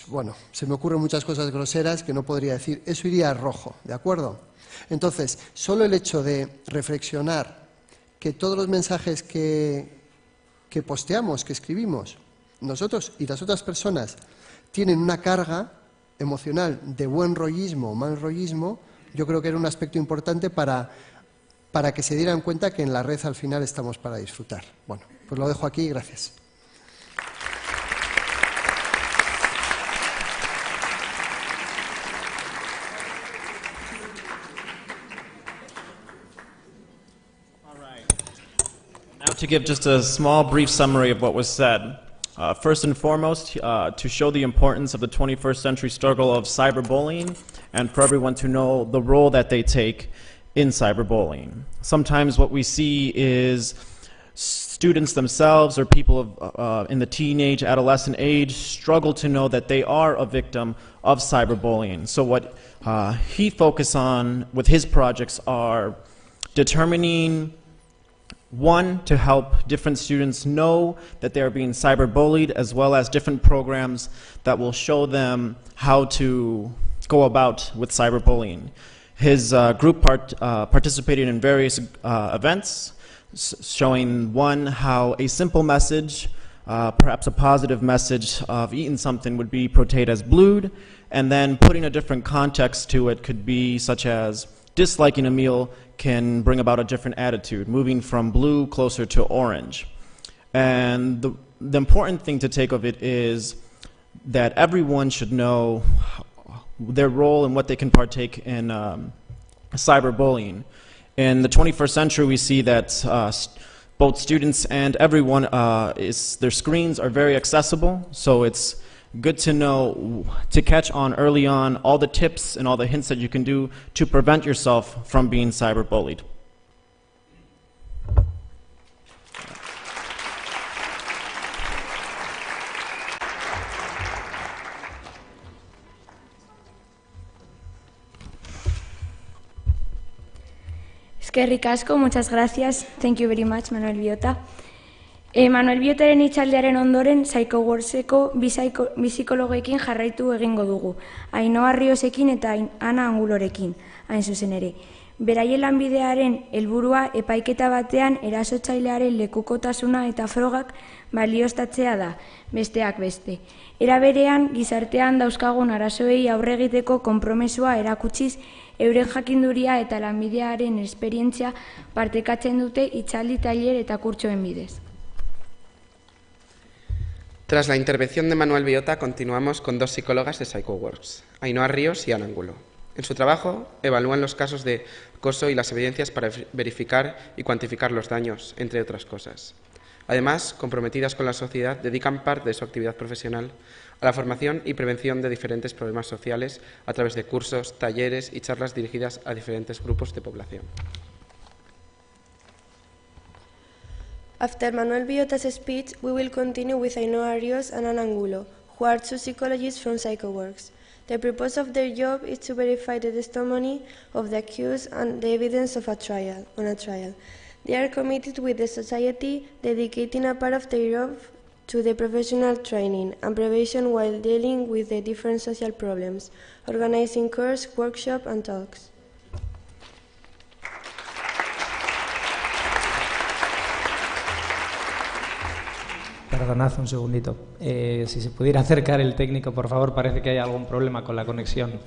Bueno, se me ocurren muchas cosas groseras que no podría decir. Eso iría a rojo, ¿de acuerdo? Entonces, solo el hecho de reflexionar que todos los mensajes que posteamos, que escribimos, nosotros y las otras personas, tienen una carga emocional de buen rollismo o mal rollismo, yo creo que era un aspecto importante para que se dieran cuenta que en la red al final estamos para disfrutar. Bueno, pues lo dejo aquí, gracias. To give just a small, brief summary of what was said. First and foremost, to show the importance of the 21st century struggle of cyberbullying and for everyone to know the role that they take in cyberbullying. Sometimes what we see is students themselves or people in the teenage, adolescent age struggle to know that they are a victim of cyberbullying. So what he focused on with his projects are determining, one, to help different students know that they are being cyberbullied, as well as different programs that will show them how to go about with cyberbullying. His group participated in various events, showing, one, how a simple message, perhaps a positive message of eating something would be portrayed as blued, and then putting a different context to it could be such as disliking a meal can bring about a different attitude, moving from blue closer to orange. And the important thing to take of it is that everyone should know their role and what they can partake in cyberbullying. In the 21st century, we see that both students and everyone, their screens are very accessible, so it's good to know, to catch on early on all the tips and all the hints that you can do to prevent yourself from being cyberbullied. Eskerrik asko, muchas gracias. Thank you very much, Manuel Biota. Manuel Biotaren hitzaldiaren ondoren, Psychoworkseko bi psikologoekin jarraitu egingo dugu. Ainhoa Riosekin eta Ana Angulorekin, hain zuzen ere. Beraien lanbidearen helburua epaiketa batean erasotzailearen lekukotasuna eta frogak balioztatzea da, besteak beste. Era berean, gizartean dauzkagun arazoei aurre egiteko konpromezua erakutsiz, euren jakinduria eta lanbidearen esperientzia partekatzen dute hitzaldi, tailer eta kurtsoen bidez. Tras la intervención de Manuel Biota, continuamos con dos psicólogas de Psychoworks, Ainhoa Ríos y Ana Angulo. En su trabajo, evalúan los casos de acoso y las evidencias para verificar y cuantificar los daños, entre otras cosas. Además, comprometidas con la sociedad, dedican parte de su actividad profesional a la formación y prevención de diferentes problemas sociales a través de cursos, talleres y charlas dirigidas a diferentes grupos de población. After Manuel Biota's speech, we will continue with Ainhoa Ríos and Ana Angulo, who are two psychologists from Psychoworks. The purpose of their job is to verify the testimony of the accused and the evidence of a trial. They are committed with the society, dedicating a part of their job to the professional training and prevention while dealing with the different social problems, organizing courses, workshops and talks. Perdonad un segundito. Si se pudiera acercar el técnico, por favor, parece que hay algún problema con la conexión.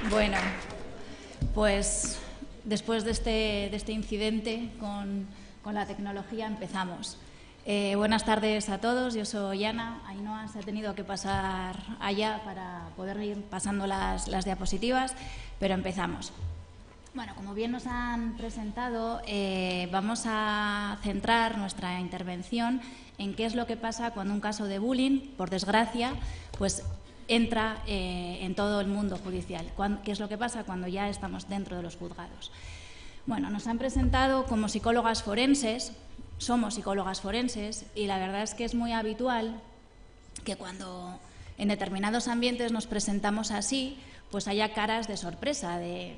Bueno, pues después de este incidente con la tecnología empezamos. Buenas tardes a todos, yo soy Ana. Ainhoa se ha tenido que pasar allá para poder ir pasando las diapositivas, pero empezamos. Bueno, como bien nos han presentado, vamos a centrar nuestra intervención en qué es lo que pasa cuando un caso de bullying, por desgracia, pues entra en todo el mundo judicial. ¿Qué es lo que pasa cuando ya estamos dentro de los juzgados? Bueno, nos han presentado como psicólogas forenses, somos psicólogas forenses, y la verdad es que es muy habitual que cuando en determinados ambientes nos presentamos así, pues haya caras de sorpresa de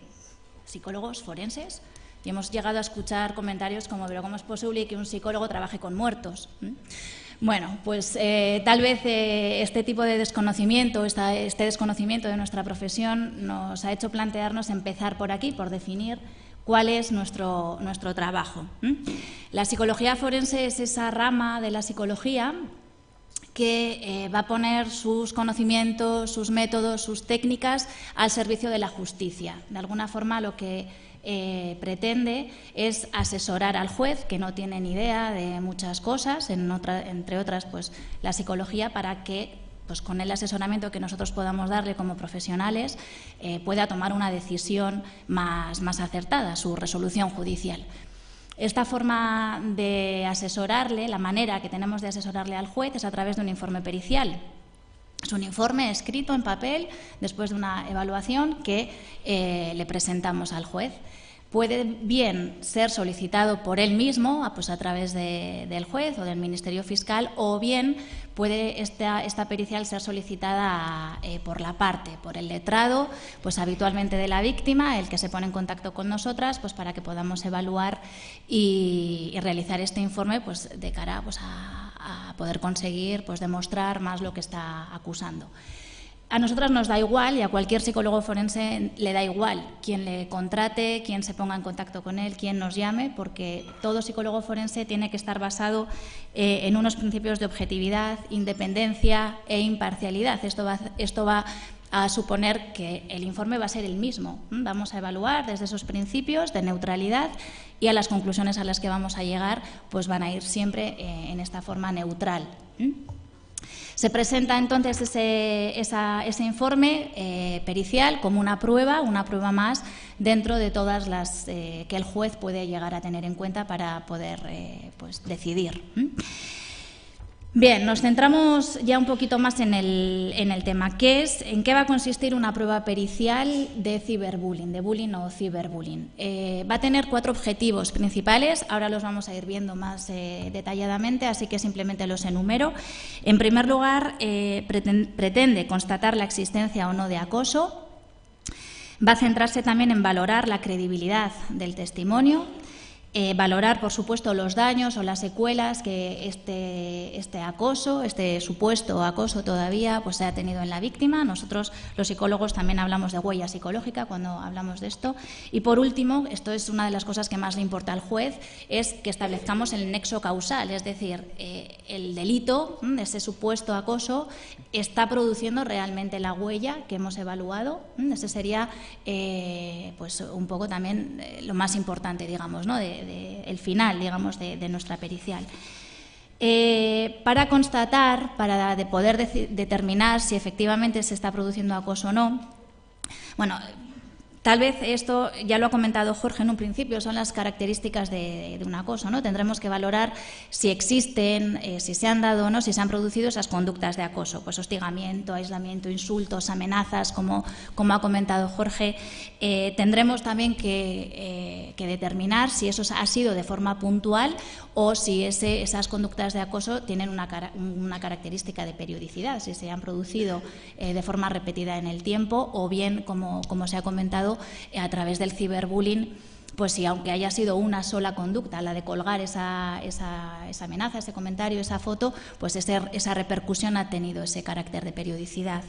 psicólogos forenses. Y hemos llegado a escuchar comentarios como: ¿pero cómo es posible que un psicólogo trabaje con muertos? Bueno, pues tal vez este tipo de desconocimiento, este desconocimiento de nuestra profesión nos ha hecho plantearnos empezar por aquí, por definir cuál es nuestro trabajo. La psicología forense es esa rama de la psicología que va a poner sus conocimientos, sus métodos, sus técnicas al servicio de la justicia. De alguna forma, lo que pretende es asesorar al juez, que no tiene ni idea de muchas cosas, entre otras pues la psicología, para que pues con el asesoramiento que nosotros podamos darle como profesionales pueda tomar una decisión más acertada, su resolución judicial. Esta forma de asesorarle, la manera que tenemos de asesorarle al juez, es a través de un informe pericial. Es un informe escrito en papel después de una evaluación que le presentamos al juez. Puede bien ser solicitado por él mismo, pues a través del juez o del Ministerio Fiscal, o bien puede esta pericial ser solicitada por la parte, por el letrado, pues habitualmente de la víctima, el que se pone en contacto con nosotras, pues para que podamos evaluar y realizar este informe, pues de cara pues a poder conseguir pues demostrar más lo que está acusando. A nosotras nos da igual, y a cualquier psicólogo forense le da igual quién le contrate, quién se ponga en contacto con él, quién nos llame, porque todo psicólogo forense tiene que estar basado en unos principios de objetividad, independencia e imparcialidad. Esto va a suponer que el informe va a ser el mismo. Vamos a evaluar desde esos principios de neutralidad, y a las conclusiones a las que vamos a llegar pues van a ir siempre en esta forma neutral. Se presenta entonces ese informe pericial como una prueba más dentro de todas las que el juez puede llegar a tener en cuenta para poder pues decidir. Bien, nos centramos ya un poquito más en el tema. ¿En qué va a consistir una prueba pericial de ciberbullying, de bullying o ciberbullying? Va a tener 4 objetivos principales, ahora los vamos a ir viendo más detalladamente, así que simplemente los enumero. En primer lugar, pretende constatar la existencia o no de acoso. Va a centrarse también en valorar la credibilidad del testimonio. Valorar, por supuesto, los daños o las secuelas que este acoso, este supuesto acoso todavía pues ha tenido en la víctima. Nosotros, los psicólogos, también hablamos de huella psicológica cuando hablamos de esto. Y por último, esto es una de las cosas que más le importa al juez, es que establezcamos el nexo causal, es decir, el delito, ese supuesto acoso, está produciendo realmente la huella que hemos evaluado. Ese sería pues un poco también lo más importante, digamos, ¿no? El final, digamos, de nuestra pericial. Para constatar, para poder determinar si efectivamente se está produciendo acoso o no, bueno, tal vez esto ya lo ha comentado Jorge en un principio, son las características de un acoso, ¿no? Tendremos que valorar si existen, si se han dado o no, si se han producido esas conductas de acoso, pues hostigamiento, aislamiento, insultos, amenazas, como ha comentado Jorge. Tendremos también que determinar si eso ha sido de forma puntual o si esas conductas de acoso tienen una característica de periodicidad, si se han producido de forma repetida en el tiempo, o bien, como se ha comentado, a través del ciberbullying, pues si aunque haya sido una sola conducta, la de colgar esa amenaza, ese comentario, esa foto, pues esa repercusión ha tenido ese carácter de periodicidad.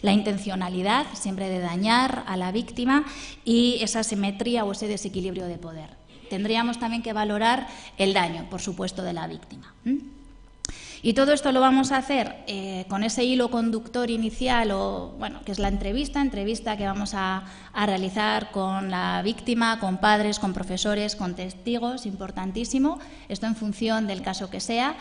La intencionalidad, siempre de dañar a la víctima, y esa simetría o ese desequilibrio de poder. tendríamos también que valorar el daño, por supuesto, de la víctima. Y todo esto lo vamos a hacer con ese hilo conductor inicial, que es la entrevista que vamos a realizar con la víctima, con padres, con profesores, con testigos, importantísimo, esto en función del caso que sea,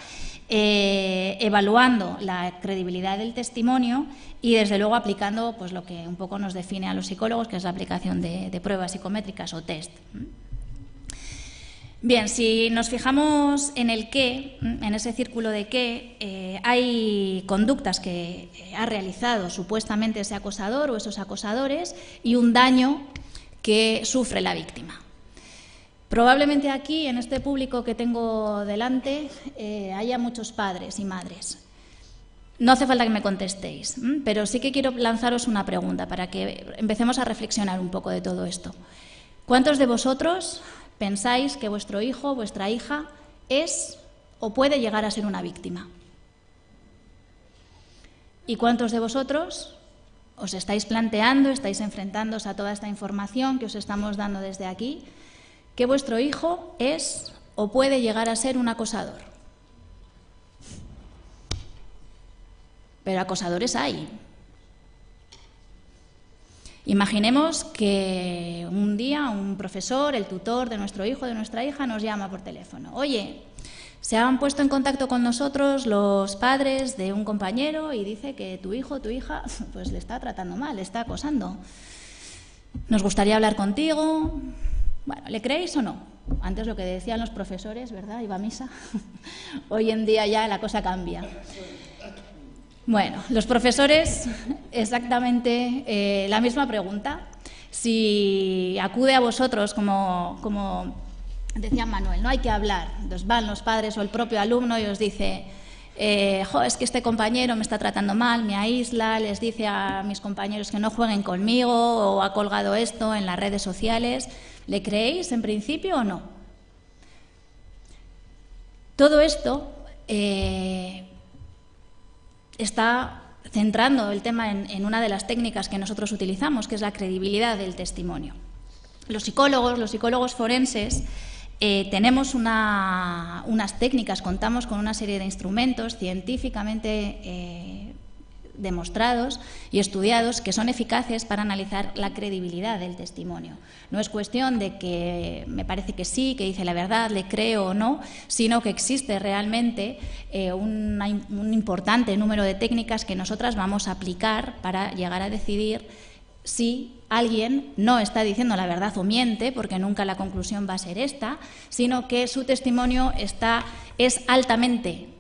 evaluando la credibilidad del testimonio y, desde luego, aplicando pues lo que un poco nos define a los psicólogos, que es la aplicación de pruebas psicométricas o test. Bien, si nos fijamos en el qué, en ese círculo de qué, hay conductas que ha realizado supuestamente ese acosador o esos acosadores y un daño que sufre la víctima. Probablemente aquí, en este público que tengo delante, haya muchos padres y madres. No hace falta que me contestéis, pero sí que quiero lanzaros una pregunta para que empecemos a reflexionar un poco de todo esto. ¿Cuántos de vosotros pensáis que vuestro hijo o vuestra hija es o puede llegar a ser una víctima? ¿Y cuántos de vosotros os estáis planteando, estáis enfrentándoos a toda esta información que os estamos dando desde aquí, que vuestro hijo es o puede llegar a ser un acosador? Pero acosadores hay. Imaginemos que un día un profesor, el tutor de nuestro hijo o de nuestra hija, nos llama por teléfono. Oye, se han puesto en contacto con nosotros los padres de un compañero y dice que tu hijo o tu hija pues le está tratando mal, le está acosando. Nos gustaría hablar contigo. Bueno, ¿le creéis o no? Antes lo que decían los profesores, ¿verdad? Iba a misa. Hoy en día ya la cosa cambia. Bueno, los profesores, exactamente la misma pregunta. Si acude a vosotros, como decía Manuel, no hay que hablar. Entonces van los padres o el propio alumno y os dice, es que este compañero me está tratando mal, me aísla, les dice a mis compañeros que no jueguen conmigo o ha colgado esto en las redes sociales. ¿Le creéis en principio o no? Todo esto está centrando el tema en una de las técnicas que nosotros utilizamos, que es la credibilidad del testimonio. Los psicólogos forenses, tenemos unas técnicas, contamos con una serie de instrumentos científicamente demostrados y estudiados que son eficaces para analizar la credibilidad del testimonio. No es cuestión de que me parece que sí, que dice la verdad, le creo o no, sino que existe realmente un importante número de técnicas que nosotras vamos a aplicar para llegar a decidir si alguien no está diciendo la verdad o miente, porque nunca la conclusión va a ser esta, sino que su testimonio es altamente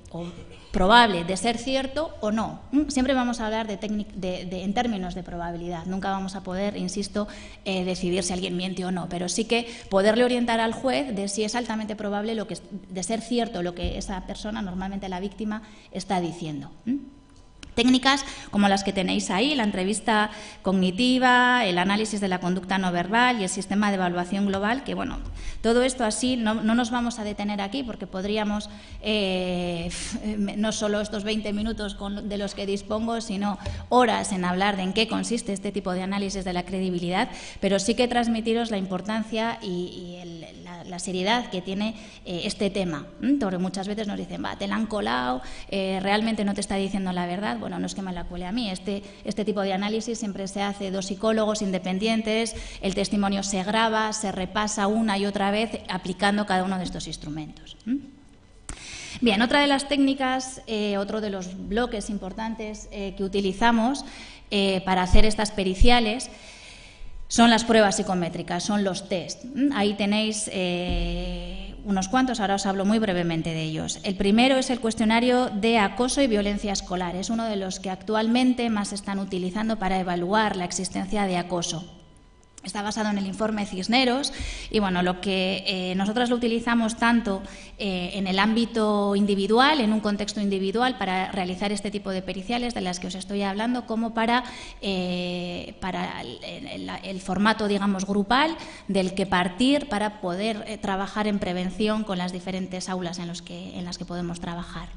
probable de ser cierto o no. Siempre vamos a hablar en términos de probabilidad. Nunca vamos a poder, insisto, decidir si alguien miente o no, pero sí que poderle orientar al juez de si es altamente probable de ser cierto lo que esa persona, normalmente la víctima, está diciendo. Técnicas como las que tenéis ahí, la entrevista cognitiva, el análisis de la conducta no verbal y el sistema de evaluación global, que bueno, todo esto así no nos vamos a detener aquí porque podríamos, no solo estos 20 minutos de los que dispongo, sino horas en hablar de en qué consiste este tipo de análisis de la credibilidad, pero sí que transmitiros la importancia y la seriedad que tiene este tema, porque muchas veces nos dicen, te la han colado, realmente no te está diciendo la verdad. Bueno, no es que me la cuele a mí, este tipo de análisis siempre se hace dos psicólogos independientes, el testimonio se graba, se repasa una y otra vez aplicando cada uno de estos instrumentos. Bien, otra de las técnicas, otro de los bloques importantes que utilizamos para hacer estas periciales son las pruebas psicométricas, son los test. Ahí tenéis unos cuantos, ahora os hablo muy brevemente de ellos. El primero es el cuestionario de acoso y violencia escolar. Es uno de los que actualmente más se están utilizando para evaluar la existencia de acoso. Está basado en el informe Cisneros y bueno, lo que nosotros lo utilizamos tanto en el ámbito individual, en un contexto individual para realizar este tipo de periciales de las que os estoy hablando, como para el formato, digamos, grupal del que partir para poder trabajar en prevención con las diferentes aulas en las que podemos trabajar.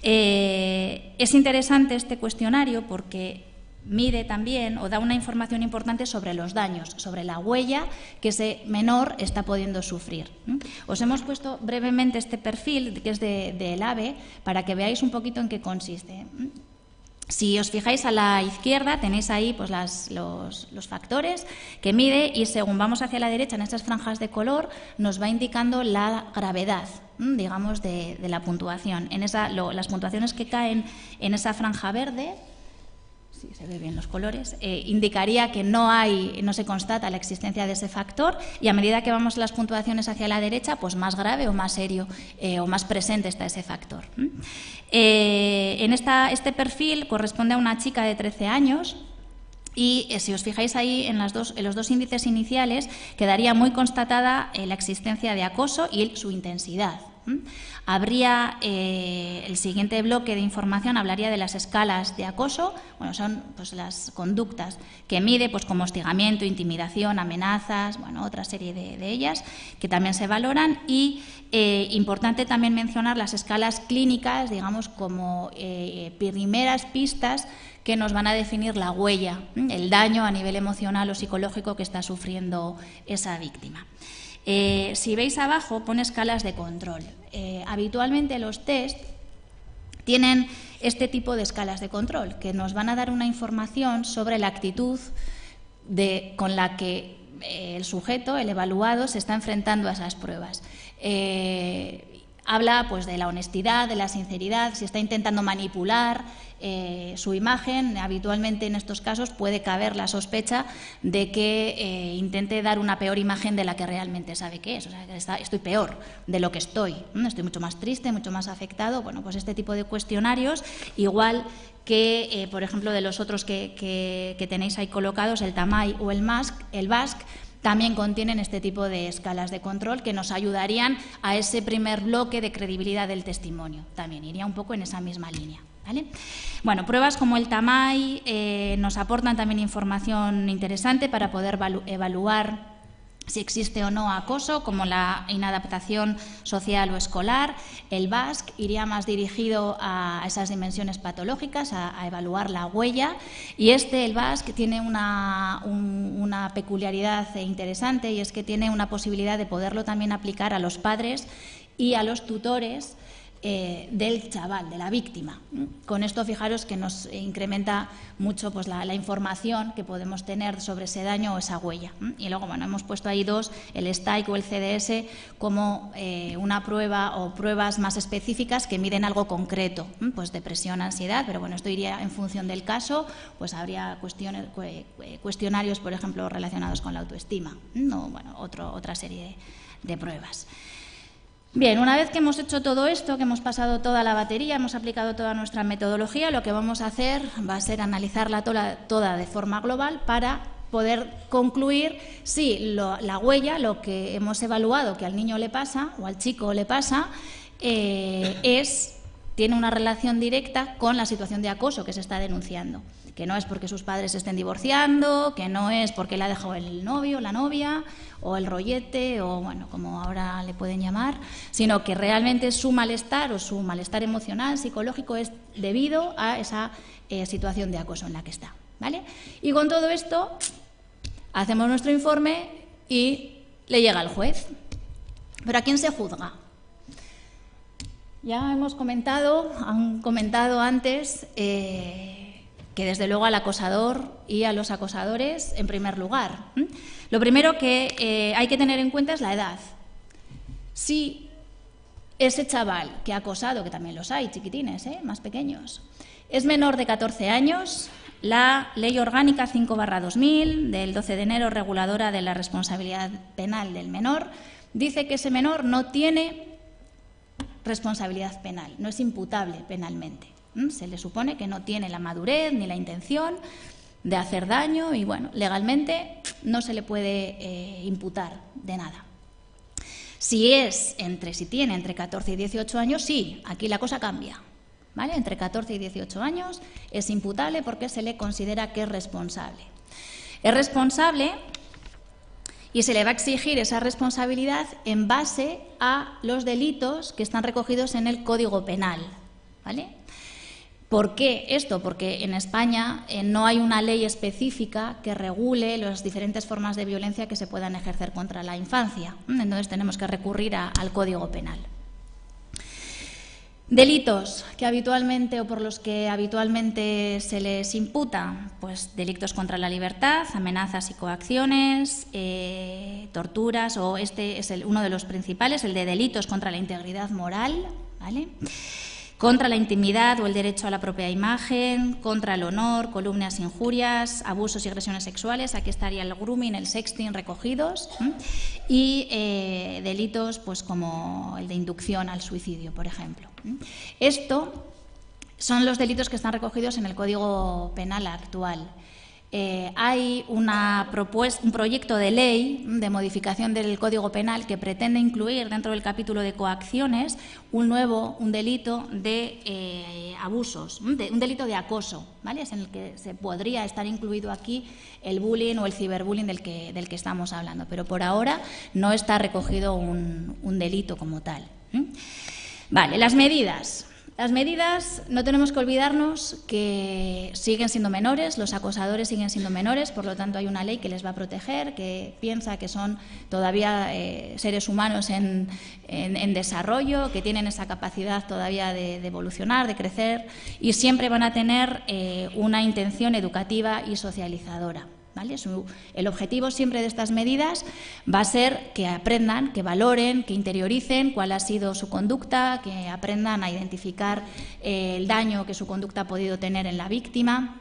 Es interesante este cuestionario porque mide también o da una información importante sobre los daños, sobre la huella que ese menor está pudiendo sufrir. Os hemos puesto brevemente este perfil, que es del AVE, para que veáis un poquito en qué consiste. Si os fijáis a la izquierda, tenéis ahí pues, los factores que mide, y según vamos hacia la derecha, en estas franjas de color, nos va indicando la gravedad, digamos, de la puntuación. Las puntuaciones que caen en esa franja verde, si se ve bien los colores, indicaría que no se constata la existencia de ese factor, y a medida que vamos las puntuaciones hacia la derecha, pues más grave o más serio o más presente está ese factor. Este perfil corresponde a una chica de 13 años y si os fijáis ahí en los dos índices iniciales quedaría muy constatada la existencia de acoso y su intensidad. Habría el siguiente bloque de información, hablaría de las escalas de acoso. Bueno, son pues, las conductas que mide, pues como hostigamiento, intimidación, amenazas, bueno, otra serie de ellas que también se valoran. Y importante también mencionar las escalas clínicas, digamos, como primeras pistas que nos van a definir la huella, el daño a nivel emocional o psicológico que está sufriendo esa víctima. Si veis abajo, pone escalas de control. Habitualmente los test tienen este tipo de escalas de control que nos van a dar una información sobre la actitud con la que el sujeto, el evaluado, se está enfrentando a esas pruebas. Habla pues, de la honestidad, de la sinceridad, si está intentando manipular su imagen. Habitualmente en estos casos puede caber la sospecha de que intente dar una peor imagen de la que realmente sabe que es. O sea, que estoy peor de lo que estoy mucho más triste, mucho más afectado. Bueno, pues este tipo de cuestionarios, igual que, por ejemplo, de los otros que tenéis ahí colocados, el TAMAI o el BASC, también contienen este tipo de escalas de control que nos ayudarían a ese primer bloque de credibilidad del testimonio. También iría un poco en esa misma línea, ¿vale? Bueno, pruebas como el TAMAI nos aportan también información interesante para poder evaluar si existe o no acoso, como la inadaptación social o escolar. El BASC iría más dirigido a esas dimensiones patológicas, a evaluar la huella. Y el BASC, tiene una peculiaridad interesante, y es que tiene una posibilidad de poderlo también aplicar a los padres y a los tutores del chaval, de la víctima. Con esto, fijaros que nos incrementa mucho pues, la información que podemos tener sobre ese daño o esa huella. Y luego, bueno, hemos puesto ahí dos, el STAIC o el CDS, como una prueba o pruebas más específicas que miden algo concreto, pues depresión, ansiedad, pero bueno, esto iría en función del caso, pues habría cuestionarios, por ejemplo, relacionados con la autoestima, o bueno, otra serie de pruebas. Bien, una vez que hemos hecho todo esto, que hemos pasado toda la batería, hemos aplicado toda nuestra metodología, lo que vamos a hacer va a ser analizarla toda de forma global para poder concluir si la huella, lo que hemos evaluado que al niño le pasa o al chico le pasa, tiene una relación directa con la situación de acoso que se está denunciando. Que no es porque sus padres se estén divorciando, que no es porque le ha dejado el novio, la novia, o el rollete, o bueno, como ahora le pueden llamar, sino que realmente su malestar o su malestar emocional, psicológico, es debido a esa situación de acoso en la que está, ¿vale? Y con todo esto hacemos nuestro informe y le llega al juez. ¿Pero a quién se juzga? Ya han comentado antes que desde luego al acosador y a los acosadores en primer lugar. Lo primero que hay que tener en cuenta es la edad. Si ese chaval que ha acosado, que también los hay, chiquitines, más pequeños, es menor de 14 años, la Ley Orgánica 5/2000 del 12 de enero, reguladora de la responsabilidad penal del menor, dice que ese menor no tiene responsabilidad penal, no es imputable penalmente. Se le supone que no tiene la madurez ni la intención de hacer daño y, bueno, legalmente no se le puede imputar de nada. Si tiene entre 14 y 18 años, sí, aquí la cosa cambia, ¿vale? Entre 14 y 18 años es imputable porque se le considera que es responsable. Es responsable y se le va a exigir esa responsabilidad en base a los delitos que están recogidos en el Código Penal, ¿vale? ¿Por qué esto? Porque en España no hay una ley específica que regule las diferentes formas de violencia que se puedan ejercer contra la infancia. Entonces tenemos que recurrir al Código Penal. Delitos que habitualmente o por los que habitualmente se les imputa, pues delitos contra la libertad, amenazas y coacciones, torturas, o este es uno de los principales, el de delitos contra la integridad moral, ¿vale? Contra la intimidad o el derecho a la propia imagen, contra el honor, calumnias, injurias, abusos y agresiones sexuales. Aquí estaría el grooming, el sexting recogidos, y delitos pues como el de inducción al suicidio, por ejemplo. Esto son los delitos que están recogidos en el Código Penal actual. Hay un proyecto de ley de modificación del Código Penal que pretende incluir dentro del capítulo de coacciones un delito de abusos, un delito de acoso, ¿vale? Es en el que se podría estar incluido aquí el bullying o el ciberbullying del que estamos hablando, pero por ahora no está recogido un delito como tal. Vale, las medidas. Las medidas, no tenemos que olvidarnos que siguen siendo menores, los acosadores siguen siendo menores, por lo tanto hay una ley que les va a proteger, que piensa que son todavía seres humanos en desarrollo, que tienen esa capacidad todavía de evolucionar, de crecer, y siempre van a tener una intención educativa y socializadora. ¿Vale? El objetivo siempre de estas medidas va a ser que aprendan, que valoren, que interioricen cuál ha sido su conducta, que aprendan a identificar el daño que su conducta ha podido tener en la víctima.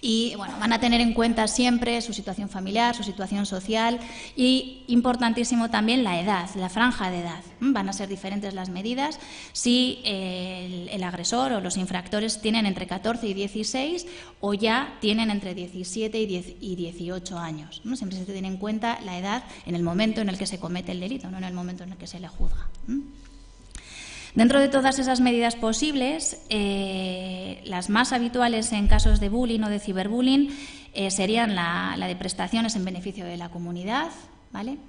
Y bueno, van a tener en cuenta siempre su situación familiar, su situación social y, importantísimo también, la edad, la franja de edad. Van a ser diferentes las medidas si el agresor o los infractores tienen entre 14 y 16 o ya tienen entre 17 y 18 años. Siempre se tiene en cuenta la edad en el momento en el que se comete el delito, no en el momento en el que se le juzga. Dentro de todas esas medidas posibles, las más habituales en casos de bullying o de ciberbullying serían la de prestaciones en beneficio de la comunidad, ¿vale?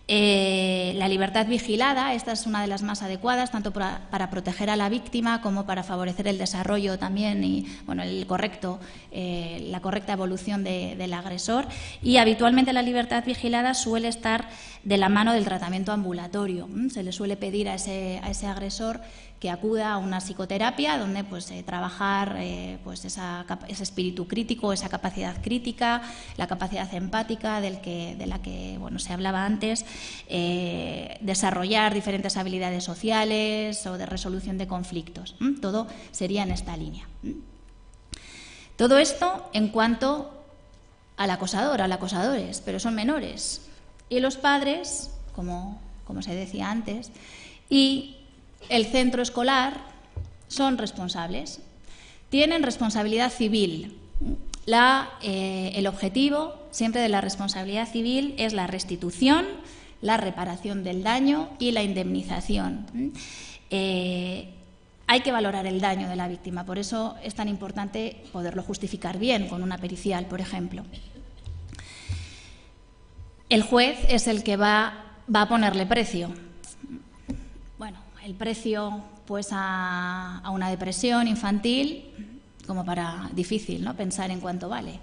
La libertad vigilada, esta es una de las más adecuadas, tanto para proteger a la víctima como para favorecer el desarrollo también y bueno, la correcta evolución del agresor. Y habitualmente la libertad vigilada suele estar de la mano del tratamiento ambulatorio. Se le suele pedir a ese agresor que acuda a una psicoterapia donde pues trabajar pues ese espíritu crítico, esa capacidad crítica, la capacidad empática de la que bueno, se hablaba antes, desarrollar diferentes habilidades sociales o de resolución de conflictos. Todo sería en esta línea. Todo esto en cuanto al acosador, acosadores, pero son menores. Y los padres, como se decía antes, y el centro escolar son responsables. Tienen responsabilidad civil. El objetivo siempre de la responsabilidad civil es la restitución, la reparación del daño y la indemnización. Hay que valorar el daño de la víctima, por eso es tan importante poderlo justificar bien con una pericial, por ejemplo. El juez es el que va a ponerle precio. Bueno, el precio pues a una depresión infantil, como para difícil, ¿no?, pensar en cuánto vale.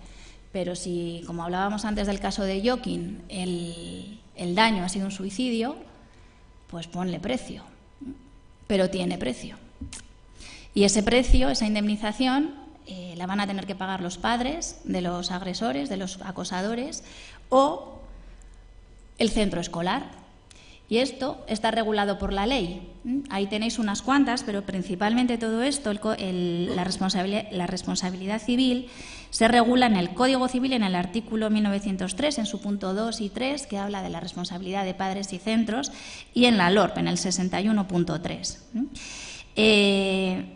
Pero si, como hablábamos antes del caso de Joaquín, el daño ha sido un suicidio, pues ponle precio. Pero tiene precio. Y ese precio, esa indemnización, la van a tener que pagar los padres de los agresores, de los acosadores, o el centro escolar. Y esto está regulado por la ley. Ahí tenéis unas cuantas, pero principalmente todo esto, la responsabilidad civil, se regula en el Código Civil, en el artículo 1903, en su punto 2 y 3, que habla de la responsabilidad de padres y centros, y en la LORP, en el 61.3.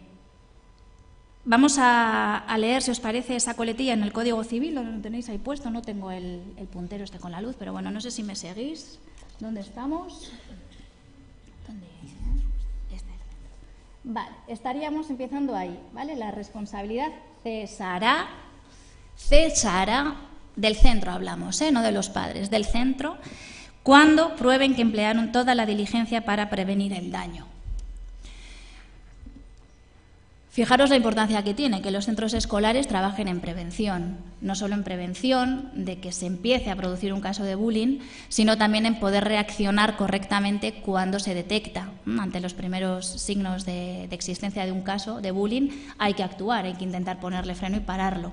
Vamos a leer, si os parece, esa coletilla en el Código Civil, lo tenéis ahí puesto, no tengo el puntero con la luz, pero bueno, no sé si me seguís. ¿Dónde estamos? ¿Dónde? Vale, estaríamos empezando ahí, ¿vale? La responsabilidad cesará del centro, hablamos, no de los padres, del centro, cuando prueben que emplearon toda la diligencia para prevenir el daño. Fijaros la importancia que tiene que los centros escolares trabajen en prevención, no solo en prevención de que se empiece a producir un caso de bullying, sino también en poder reaccionar correctamente cuando se detecta. Ante los primeros signos de existencia de un caso de bullying hay que actuar, hay que intentar ponerle freno y pararlo.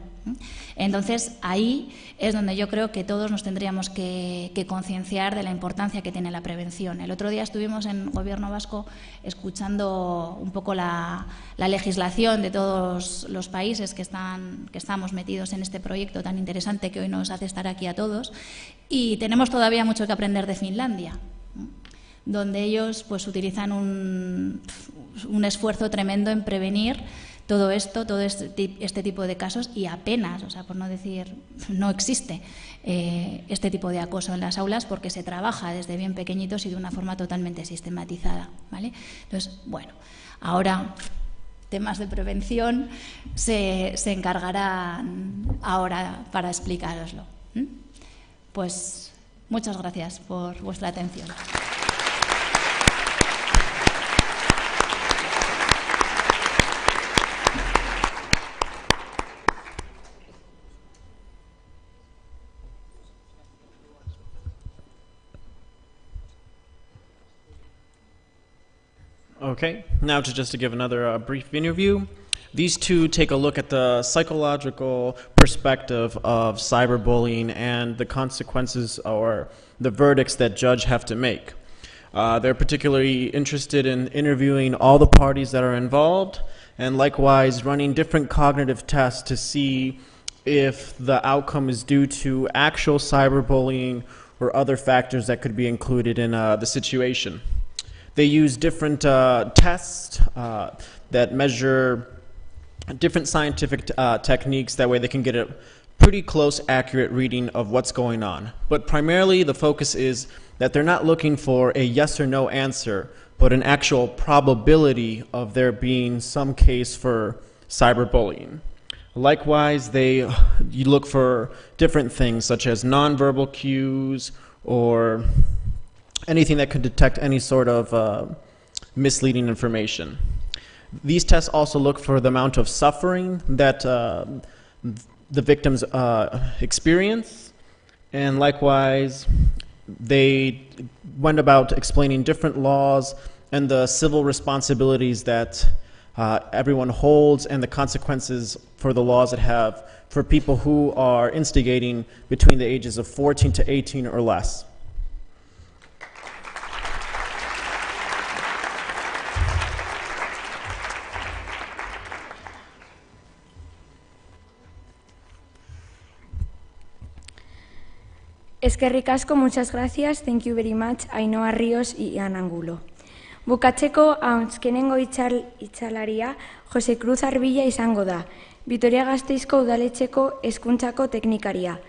Entonces, ahí es donde yo creo que todos nos tendríamos que concienciar de la importancia que tiene la prevención. El otro día estuvimos en el Gobierno vasco escuchando un poco la legislación de todos los países que estamos metidos en este proyecto tan interesante que hoy nos hace estar aquí a todos, y tenemos todavía mucho que aprender de Finlandia, donde ellos pues utilizan un esfuerzo tremendo en prevenir todo esto, todo este tipo de casos, y apenas, o sea, por no decir, no existe este tipo de acoso en las aulas porque se trabaja desde bien pequeñitos y de una forma totalmente sistematizada, ¿vale? Entonces, bueno, ahora temas de prevención se encargarán ahora para explicároslo. Pues muchas gracias por vuestra atención. Okay, now just to give another brief interview. These two take a look at the psychological perspective of cyberbullying and the consequences or the verdicts that judges have to make. They're particularly interested in interviewing all the parties that are involved and likewise running different cognitive tests to see if the outcome is due to actual cyberbullying or other factors that could be included in the situation. They use different tests that measure different scientific techniques. That way they can get a pretty close, accurate reading of what's going on. But primarily the focus is that they're not looking for a yes or no answer, but an actual probability of there being some case for cyberbullying. Likewise, you look for different things such as nonverbal cues or anything that could detect any sort of misleading information. These tests also look for the amount of suffering that the victims experience, and likewise they went about explaining different laws and the civil responsibilities that everyone holds and the consequences for the laws that have for people who are instigating between the ages of 14 to 18 or less. Eskerrik asko, muchas gracias, thank you very much, Ainhoa Ríos y Ian Angulo. Bukatzeko, azkenengo itzalaria Jose Cruz Arbilla izango da, Vitoria-Gasteizko udaletxeko hezkuntzako teknikaria.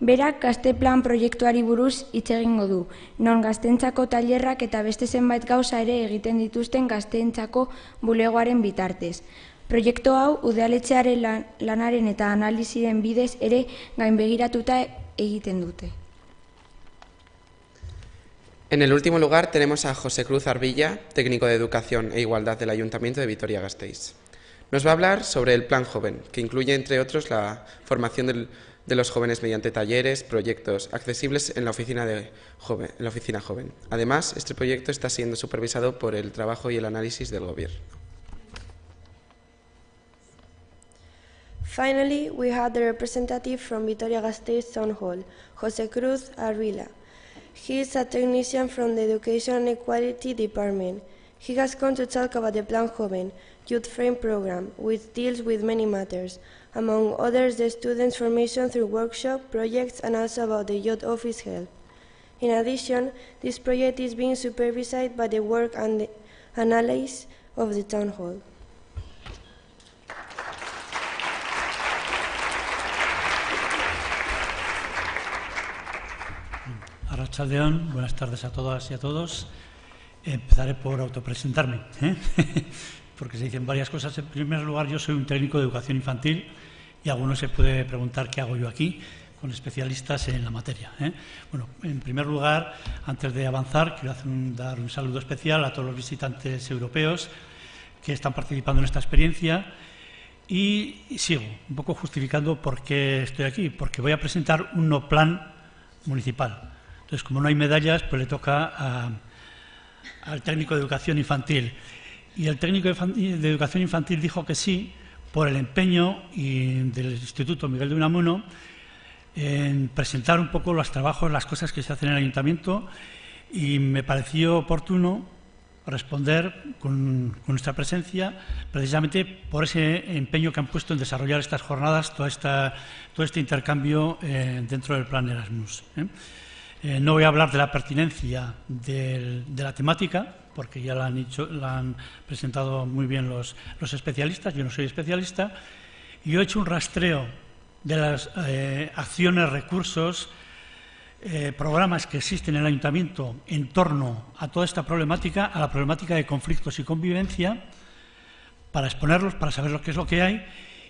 Berak Gazteplan proiektuari buruz hitz egingo du, non gazteentzako tailerrak eta beste zenbait gauza ere egiten dituzten gazteentzako bulegoaren bitartez. Proiektu hau udaletxearen lanaren eta analiziren bidez ere gainbegiratuta egiten dute. En el último lugar tenemos a José Cruz Arbilla, técnico de Educación e Igualdad del Ayuntamiento de Vitoria-Gasteiz. Nos va a hablar sobre el Plan Joven, que incluye, entre otros, la formación de los jóvenes mediante talleres, proyectos accesibles en la oficina joven. Además, este proyecto está siendo supervisado por el trabajo y el análisis del Gobierno. Finally, we had the representative from Vitoria-Gasteiz Town Hall, José Cruz Arbilla. He is a technician from the Education and Equality Department. He has come to talk about the Plan Joven Youth Frame program, which deals with many matters, among others the students' formation through workshops, projects, and also about the youth office help. In addition, this project is being supervised by the work and the analysis of the Town Hall. Arratsaldeon, buenas tardes a todas y a todos. Empezaré por autopresentarme, porque se dicen varias cosas. En primer lugar, yo soy un técnico de educación infantil y alguno se puede preguntar qué hago yo aquí con especialistas en la materia. Bueno, en primer lugar, antes de avanzar, quiero dar un saludo especial a todos los visitantes europeos que están participando en esta experiencia y sigo un poco justificando por qué estoy aquí, porque voy a presentar un no plan municipal. Entonces, como no hay medallas, pues le toca al técnico de educación infantil. Y el técnico de educación infantil dijo que sí, por el empeño del Instituto Miguel de Unamuno en presentar un poco los trabajos, las cosas que se hacen en el ayuntamiento, y me pareció oportuno responder con nuestra presencia, precisamente por ese empeño que han puesto en desarrollar estas jornadas, todo este intercambio dentro del plan Erasmus. No voy a hablar de la pertinencia de la temática, porque ya la han presentado muy bien los especialistas, yo no soy especialista, y yo he hecho un rastreo de las acciones, recursos, programas que existen en el ayuntamiento en torno a toda esta problemática, a la problemática de conflictos y convivencia, para exponerlos, para saber lo que es lo que hay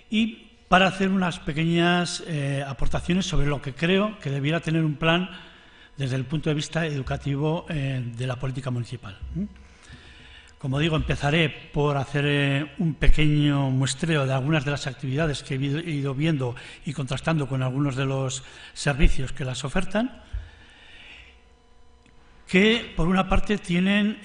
y para hacer unas pequeñas aportaciones sobre lo que creo que debiera tener un plan desde el punto de vista educativo de la política municipal. Como digo, empezaré por hacer un pequeño muestreo de algunas de las actividades que he ido viendo y contrastando con algunos de los servicios que las ofertan, que por una parte tienen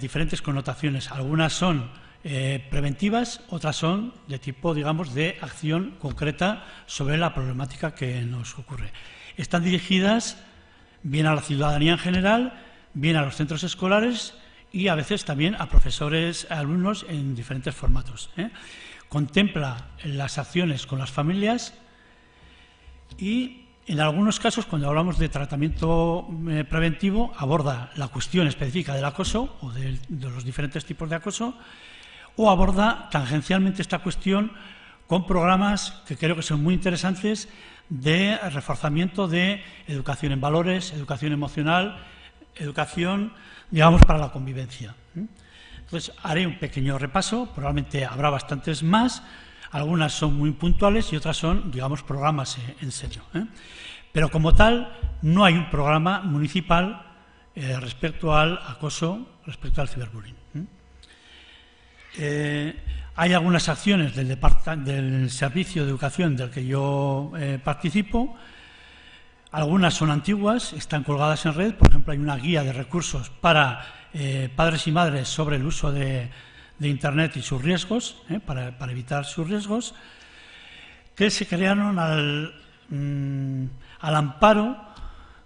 diferentes connotaciones. Algunas son preventivas, otras son de tipo, digamos, de acción concreta sobre la problemática que nos ocurre. Están dirigidas bien a la ciudadanía en general, bien a los centros escolares y a veces también a profesores, a alumnos en diferentes formatos. Contempla las acciones con las familias y, en algunos casos, cuando hablamos de tratamiento preventivo, aborda la cuestión específica del acoso o de los diferentes tipos de acoso, o aborda tangencialmente esta cuestión con programas que creo que son muy interesantes de reforzamiento de educación en valores, educación emocional, educación, digamos, para la convivencia. Entonces, haré un pequeño repaso, probablemente habrá bastantes más, algunas son muy puntuales y otras son, digamos, programas en serio. Pero como tal, no hay un programa municipal respecto al acoso, respecto al ciberbullying. Hay algunas acciones del Servicio de Educación del que yo participo. Algunas son antiguas, están colgadas en red. Por ejemplo, hay una guía de recursos para padres y madres sobre el uso de Internet y sus riesgos, para evitar sus riesgos, que se crearon al amparo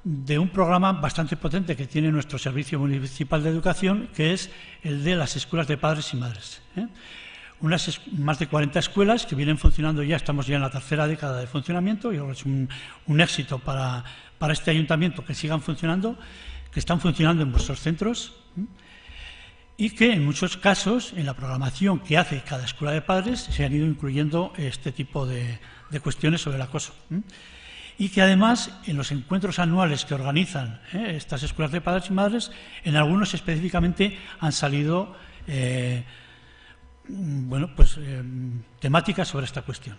de un programa bastante potente que tiene nuestro Servicio Municipal de Educación, que es el de las escuelas de padres y madres. Más de 40 escuelas que vienen funcionando ya, estamos ya en la tercera década de funcionamiento, y es un éxito para este ayuntamiento que sigan funcionando, que están funcionando en vuestros centros y que en muchos casos en la programación que hace cada escuela de padres se han ido incluyendo este tipo de cuestiones sobre el acoso. Y que además en los encuentros anuales que organizan estas escuelas de padres y madres, en algunos específicamente han salido temáticas sobre esta cuestión.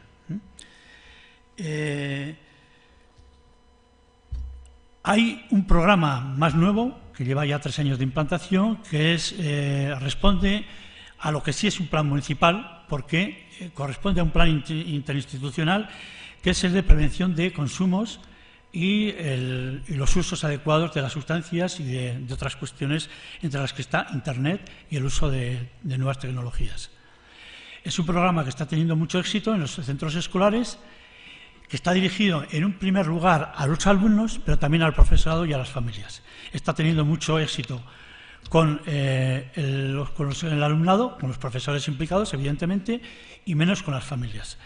Hay un programa más nuevo que lleva ya 3 años de implantación, que responde a lo que sí es un plan municipal, porque corresponde a un plan interinstitucional, que es el de prevención de consumos y los usos adecuados de las sustancias y de otras cuestiones, entre las que está Internet y el uso de nuevas tecnologías. Es un programa que está teniendo mucho éxito en los centros escolares, que está dirigido en un primer lugar a los alumnos, pero también al profesorado y a las familias. Está teniendo mucho éxito con el alumnado, con los profesores implicados, evidentemente, y menos con las familias.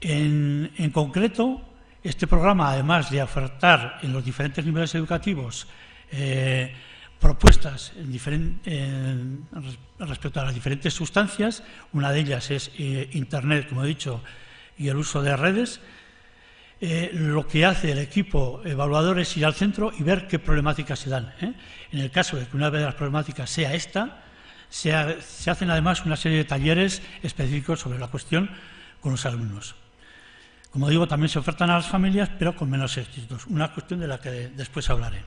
En concreto, este programa, además de ofertar en los diferentes niveles educativos propuestas respecto a las diferentes sustancias, una de ellas es Internet, como he dicho, y el uso de redes, lo que hace el equipo evaluador es ir al centro y ver qué problemáticas se dan. En el caso de que una de las problemáticas sea esta, se hacen además una serie de talleres específicos sobre la cuestión con los alumnos. Como digo, también se ofertan a las familias, pero con menos éxitos, una cuestión de la que después hablaré.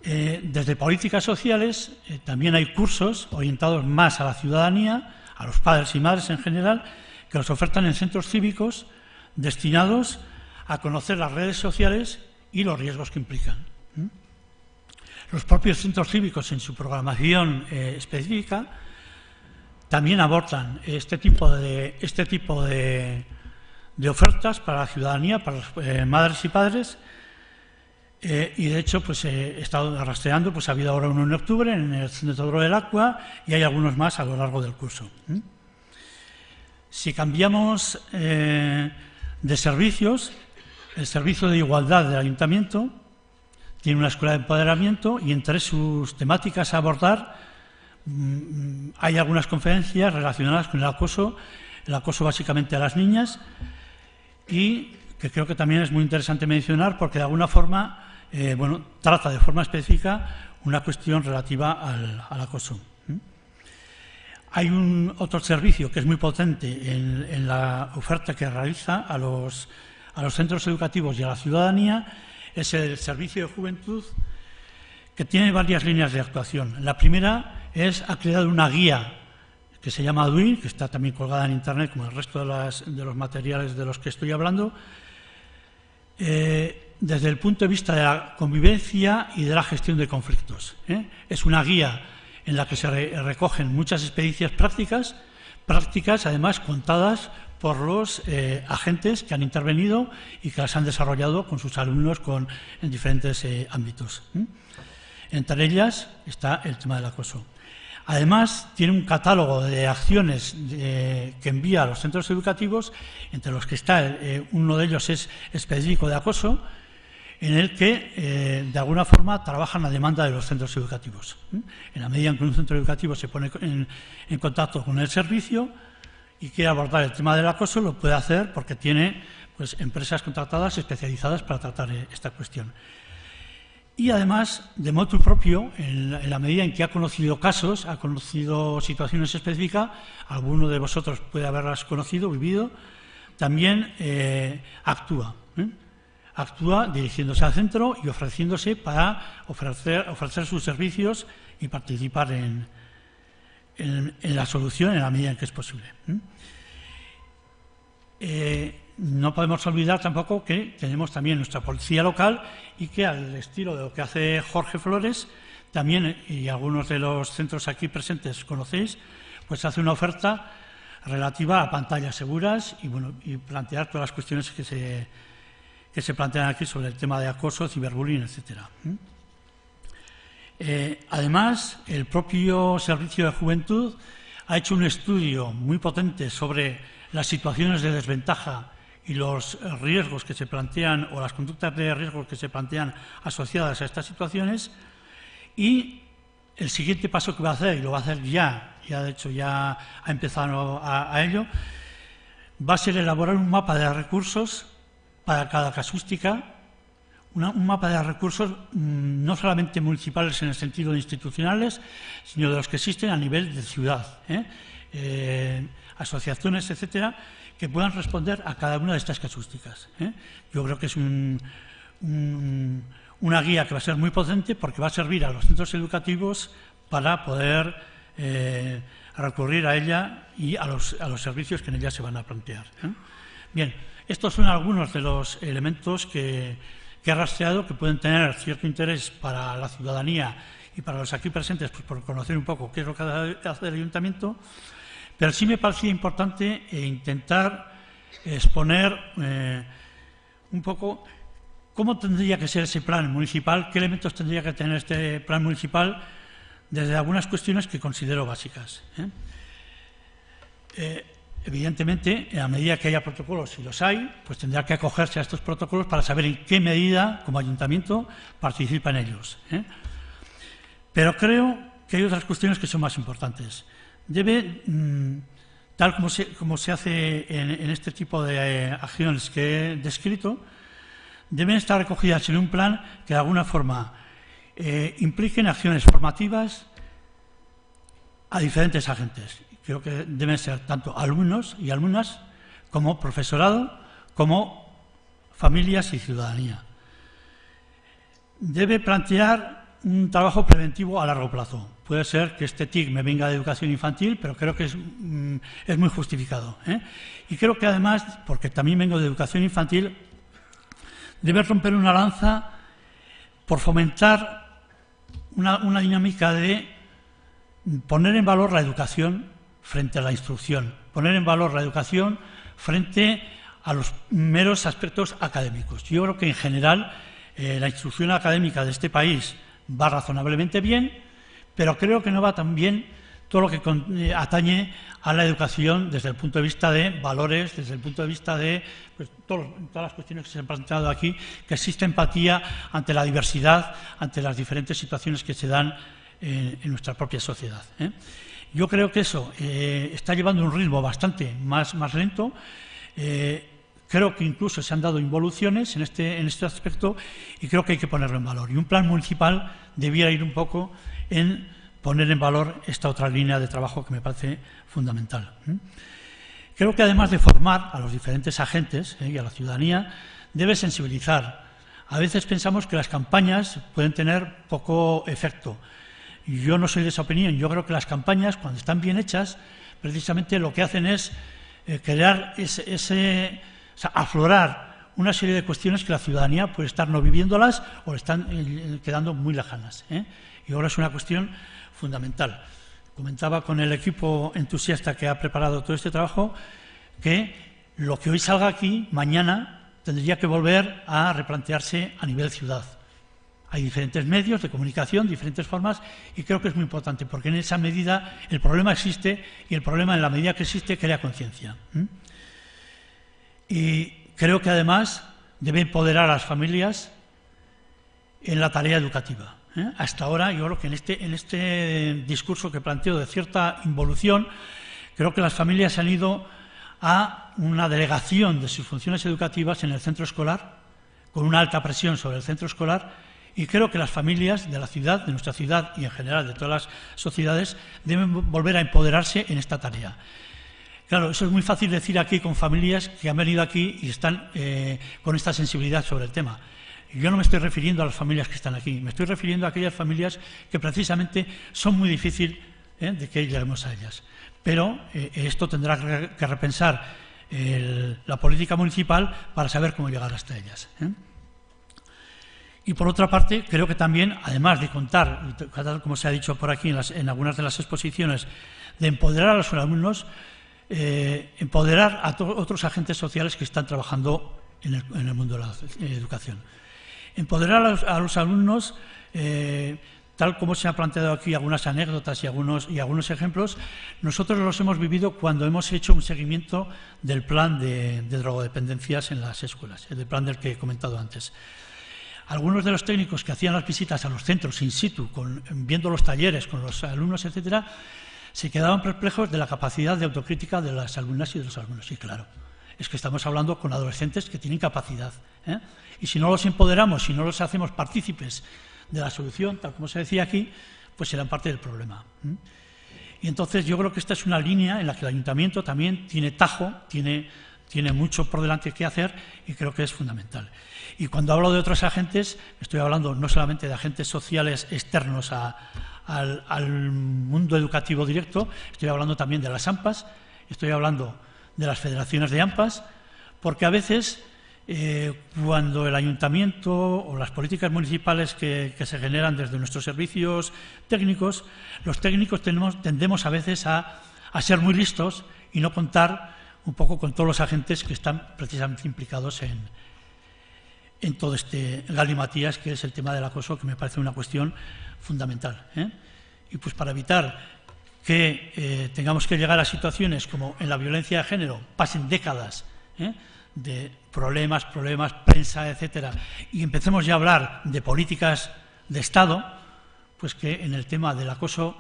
Desde políticas sociales también hay cursos orientados más a la ciudadanía, a los padres y madres en general, que los ofertan en centros cívicos destinados a conocer las redes sociales y los riesgos que implican. Los propios centros cívicos, en su programación específica, también abordan este tipo de ofertas para la ciudadanía, para las madres y padres. Y de hecho, pues he estado rastreando, pues ha habido ahora uno en octubre en el Centro del Aqua y hay algunos más a lo largo del curso. Si cambiamos de servicios, el Servicio de Igualdad del Ayuntamiento tiene una escuela de empoderamiento y entre sus temáticas a abordar hay algunas conferencias relacionadas con el acoso básicamente a las niñas, y que creo que también es muy interesante mencionar porque de alguna forma trata de forma específica una cuestión relativa al acoso. Hay otro servicio que es muy potente en la oferta que realiza a los centros educativos y a la ciudadanía, es el Servicio de Juventud, que tiene varias líneas de actuación. La primera ha creado una guía que se llama ADUI, que está también colgada en Internet, como el resto de los materiales de los que estoy hablando, desde el punto de vista de la convivencia y de la gestión de conflictos. Es una guía en la que se recogen muchas experiencias prácticas además contadas por los agentes que han intervenido y que las han desarrollado con sus alumnos en diferentes ámbitos. Entre ellas está el tema del acoso. Además, tiene un catálogo de acciones que envía a los centros educativos, entre los que está uno de ellos es específico de acoso, en el que de alguna forma trabajan la demanda de los centros educativos. En la medida en que un centro educativo se pone en contacto con el servicio y quiere abordar el tema del acoso, lo puede hacer porque tiene pues, empresas contratadas especializadas para tratar esta cuestión. Y además, de motu propio, en la medida en que ha conocido casos, ha conocido situaciones específicas, alguno de vosotros puede haberlas conocido, vivido, también actúa. Actúa dirigiéndose al centro y ofreciéndose para ofrecer sus servicios y participar en la solución en la medida en que es posible. No podemos olvidar tampoco que tenemos también nuestra policía local y que al estilo de lo que hace Jorge Flores, también, y algunos de los centros aquí presentes conocéis, pues hace una oferta relativa a pantallas seguras y plantear todas las cuestiones que se plantean aquí sobre el tema de acoso, ciberbullying, etcétera. Además, el propio Servicio de Juventud ha hecho un estudio muy potente sobre las situaciones de desventaja y los riesgos que se plantean o las conductas de riesgo que se plantean asociadas a estas situaciones, y el siguiente paso que va a hacer, y lo va a hacer ya de hecho ya ha empezado a ello, va a ser elaborar un mapa de recursos para cada casuística, un mapa de recursos no solamente municipales en el sentido de institucionales, sino de los que existen a nivel de ciudad, asociaciones, etcétera, que puedan responder a cada una de estas casuísticas. Yo creo que es una guía que va a ser muy potente porque va a servir a los centros educativos para poder recurrir a ella y a los servicios que en ella se van a plantear. Bien, estos son algunos de los elementos que he rastreado que pueden tener cierto interés para la ciudadanía y para los aquí presentes, pues por conocer un poco qué es lo que hace el Ayuntamiento. Pero sí me parecía importante intentar exponer un poco cómo tendría que ser ese plan municipal, qué elementos tendría que tener este plan municipal desde algunas cuestiones que considero básicas. Evidentemente, a medida que haya protocolos, si los hay, pues tendrá que acogerse a estos protocolos para saber en qué medida, como ayuntamiento, participa en ellos. Pero creo que hay otras cuestiones que son más importantes. Debe, tal como se hace en este tipo de acciones que he descrito, deben estar recogidas en un plan que de alguna forma impliquen acciones formativas a diferentes agentes. Creo que deben ser tanto alumnos y alumnas como profesorado, como familias y ciudadanía. Debe plantear un trabajo preventivo a largo plazo. Puede ser que este TIC me venga de educación infantil, pero creo que es muy justificado, ¿eh? Y creo que además, porque también vengo de educación infantil, debe romper una lanza por fomentar una dinámica de poner en valor la educación frente a la instrucción, poner en valor la educación frente a los meros aspectos académicos. Yo creo que en general la instrucción académica de este país va razonablemente bien, pero creo que no va tan bien todo lo que atañe a la educación desde el punto de vista de valores, desde el punto de vista de pues, todas las cuestiones que se han planteado aquí, que existe empatía ante la diversidad, ante las diferentes situaciones que se dan en nuestra propia sociedad, ¿eh? Yo creo que eso está llevando un ritmo bastante más lento. Creo que incluso se han dado involuciones en este aspecto y creo que hay que ponerlo en valor. Y un plan municipal debiera ir un poco en poner en valor esta otra línea de trabajo que me parece fundamental. Creo que además de formar a los diferentes agentes y a la ciudadanía, debe sensibilizar. A veces pensamos que las campañas pueden tener poco efecto. Yo no soy de esa opinión. Yo creo que las campañas, cuando están bien hechas, precisamente lo que hacen es crear aflorar una serie de cuestiones que la ciudadanía puede estar no viviéndolas o le están quedando muy lejanas, ¿eh? Y ahora es una cuestión fundamental. Comentaba con el equipo entusiasta que ha preparado todo este trabajo que lo que hoy salga aquí, mañana tendría que volver a replantearse a nivel ciudad. Hay diferentes medios de comunicación, diferentes formas, y creo que es muy importante, porque en esa medida el problema existe y el problema, en la medida que existe, crea conciencia. Y creo que además debe empoderar a las familias en la tarea educativa. Hasta ahora, yo creo que en este discurso que planteo de cierta involución, creo que las familias se han ido a una delegación de sus funciones educativas en el centro escolar, con una alta presión sobre el centro escolar, y creo que las familias de la ciudad, de nuestra ciudad y en general de todas las sociedades, deben volver a empoderarse en esta tarea. Claro, eso es muy fácil decir aquí con familias que han venido aquí y están con esta sensibilidad sobre el tema. Yo no me estoy refiriendo a las familias que están aquí, me estoy refiriendo a aquellas familias que precisamente son muy difíciles de que lleguemos a ellas. Pero esto tendrá que repensar la política municipal para saber cómo llegar hasta ellas. Y por otra parte, creo que también, además de contar, como se ha dicho por aquí en algunas de las exposiciones, de empoderar a los alumnos, empoderar a otros agentes sociales que están trabajando en el mundo de la educación. Empoderar a los alumnos, tal como se han planteado aquí algunas anécdotas y algunos ejemplos, nosotros los hemos vivido cuando hemos hecho un seguimiento del plan de drogodependencias en las escuelas, el plan del que he comentado antes. Algunos de los técnicos que hacían las visitas a los centros in situ, viendo los talleres con los alumnos, etcétera, se quedaban perplejos de la capacidad de autocrítica de las alumnas y de los alumnos. Y claro, es que estamos hablando con adolescentes que tienen capacidad, ¿eh? Y si no los empoderamos, si no los hacemos partícipes de la solución, tal como se decía aquí, pues serán parte del problema. Y entonces yo creo que esta es una línea en la que el ayuntamiento también tiene tajo, tiene mucho por delante que hacer y creo que es fundamental. Y cuando hablo de otros agentes, estoy hablando no solamente de agentes sociales externos al mundo educativo directo, estoy hablando también de las AMPAs, estoy hablando de las federaciones de AMPAs, porque a veces cuando el ayuntamiento o las políticas municipales que se generan desde nuestros servicios técnicos, los técnicos tendemos a veces a ser muy listos y no contar un poco con todos los agentes que están precisamente implicados en todo este galimatías que es el tema del acoso, que me parece una cuestión fundamental, ¿eh? Y pues para evitar que tengamos que llegar a situaciones como en la violencia de género, pasen décadas de problemas, prensa, etcétera, y empecemos ya a hablar de políticas de Estado, pues que en el tema del acoso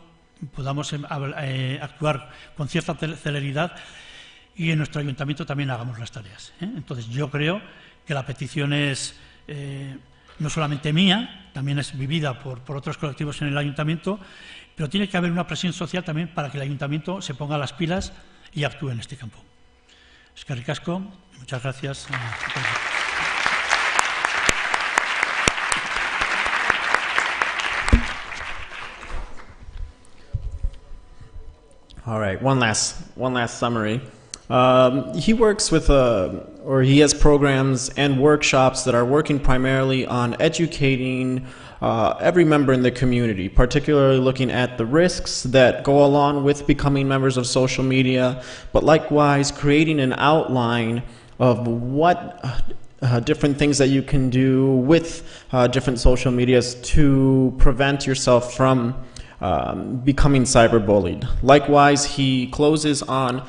podamos actuar con cierta celeridad y en nuestro ayuntamiento también hagamos las tareas, ¿eh? Entonces yo creo que la petición es no solamente mía, también es vivida por otros colectivos en el ayuntamiento, pero tiene que haber una presión social también para que el ayuntamiento se ponga las pilas y actúe en este campo. Eskerrik asko, muchas gracias. All right, one last summary. He works with, or he has programs and workshops that are working primarily on educating every member in the community, particularly looking at the risks that go along with becoming members of social media, but likewise creating an outline of what different things that you can do with different social medias to prevent yourself from becoming cyberbullied. Likewise, he closes on,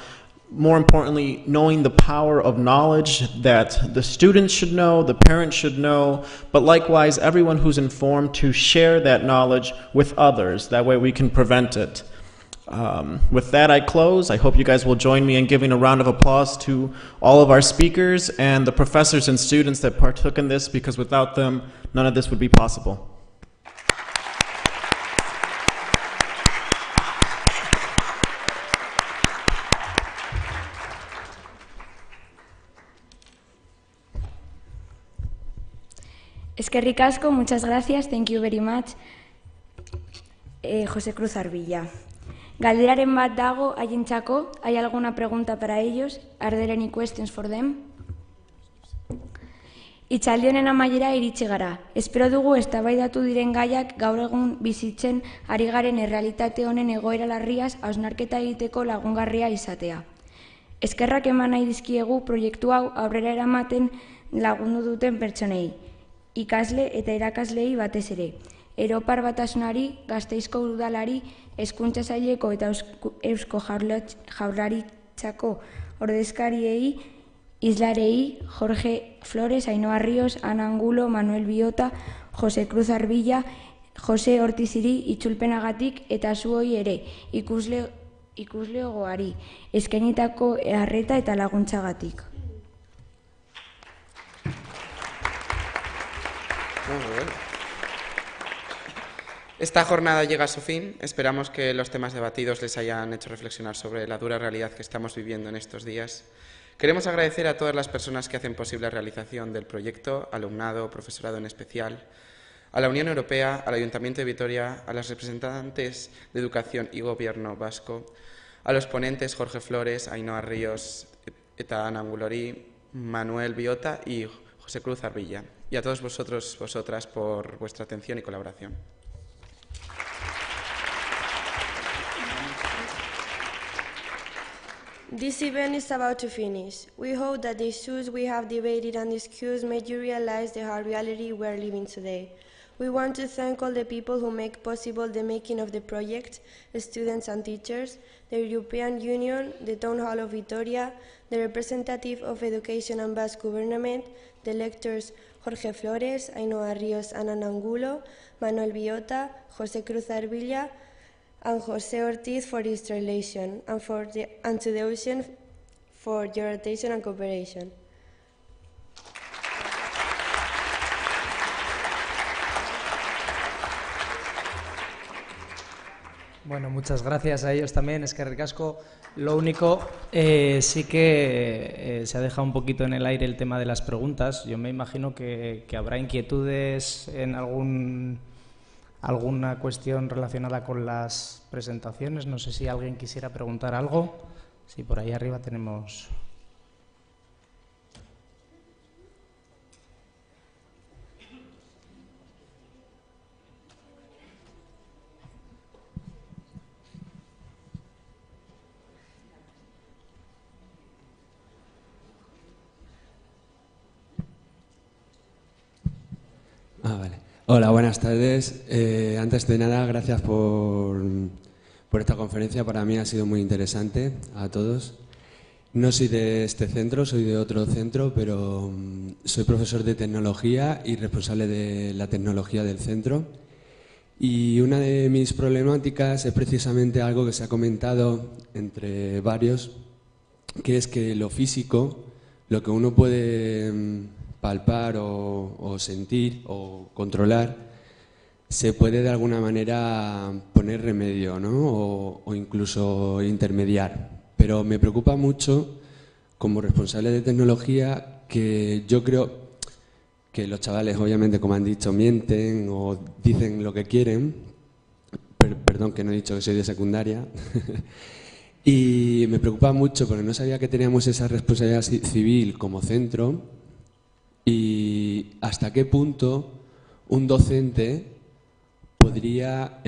more importantly, knowing the power of knowledge that the students should know, the parents should know, but likewise everyone who's informed to share that knowledge with others. That way we can prevent it. With that, I close. I hope you guys will join me in giving a round of applause to all of our speakers and the professors and students that partook in this, because without them, none of this would be possible. Eskerrik asko, muchas gracias, thank you very much, José Cruz Arbilla. Galderaren bat dago haientzako, ¿hay alguna pregunta para ellos? Are there any questions for them? Hitzaldi honen amaiera iritsi gara. Espero dugu eztabaidatu diren gaiak gaur egun bizitzen ari garen errealitate honen egoera larriaz hausnarketa egiteko lagungarria izatea. Eskerrak eman nahi dizkiegu proiektu hau aurrera eramaten lagundu duten pertsonei, ikasle eta irakaslei batez ere, Europar Batasunari, Gasteizko Udalari, Hezkuntza Saileko eta Eusko Jaurlaritzako ordezkariei, Islarei, Jorge Flores, Ainhoa Ríos, Ana Angulo, Manuel Biota, José Cruz Arbilla, Jose Ortiziri itzulpenagatik eta zuoi ere, ikuslegoari, eskainitako arreta eta laguntzagatik. Esta jornada llega a su fin. Esperamos que los temas debatidos les hayan hecho reflexionar sobre la dura realidad que estamos viviendo en estos días. Queremos agradecer a todas las personas que hacen posible la realización del proyecto, alumnado, profesorado en especial, a la Unión Europea, al Ayuntamiento de Vitoria, a los representantes de Educación y Gobierno vasco, a los ponentes Jorge Flores, Ainhoa Ríos, eta Ana Angulori, Manuel Biota y José Cruz Arbilla. Y a todos vosotros, vosotras, por vuestra atención y colaboración. This event is about to finish. We hope that the issues we have debated and discussed made you realize the hard reality we are living today. We want to thank all the people who make possible the making of the project, students and teachers, the European Union, the Town Hall of Vitoria, the representative of Education and Basque Government, the lectors Jorge Flores, Ainhoa Ríos and Ana Angulo, Manuel Biota, José Cruz Arbilla, and José Ortiz for his translation, and to the Ocean for your attention and cooperation. Bueno, muchas gracias a ellos también, eskerrik asko. Lo único, sí que se ha dejado un poquito en el aire el tema de las preguntas. Yo me imagino que habrá inquietudes en alguna cuestión relacionada con las presentaciones. No sé si alguien quisiera preguntar algo. Sí, por ahí arriba tenemos... Vale. Hola, buenas tardes. Antes de nada, gracias por esta conferencia. Para mí ha sido muy interesante, a todos. No soy de este centro, soy de otro centro, pero soy profesor de tecnología y responsable de la tecnología del centro. Y una de mis problemáticas es precisamente algo que se ha comentado entre varios, que es que lo físico, lo que uno puede palpar o sentir o controlar, se puede de alguna manera poner remedio, ¿no? o incluso intermediar. Pero me preocupa mucho, como responsable de tecnología, que yo creo que los chavales, obviamente, como han dicho, mienten o dicen lo que quieren. Perdón, que no he dicho que soy de secundaria. Y me preocupa mucho porque no sabía que teníamos esa responsabilidad civil como centro y hasta qué punto un docente podría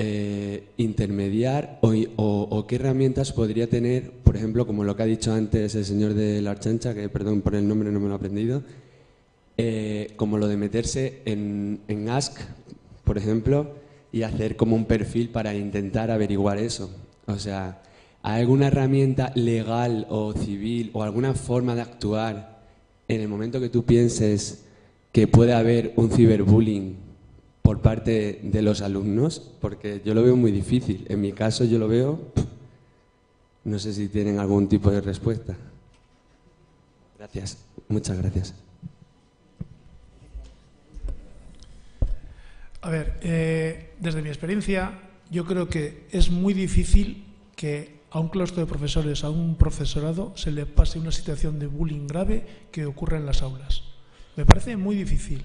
intermediar o qué herramientas podría tener, por ejemplo, como lo que ha dicho antes el señor de la Archancha, que perdón por el nombre, no me lo he aprendido, como lo de meterse en Ask, por ejemplo, y hacer como un perfil para intentar averiguar eso. O sea, ¿hay alguna herramienta legal o civil o alguna forma de actuar en el momento que tú pienses que puede haber un ciberbullying por parte de los alumnos? Porque yo lo veo muy difícil. En mi caso yo lo veo, no sé si tienen algún tipo de respuesta. Gracias, muchas gracias. A ver, desde mi experiencia, yo creo que es muy difícil que a un claustro de profesores, a un profesorado, se le pase una situación de bullying grave que ocurra en las aulas. Me parece muy difícil.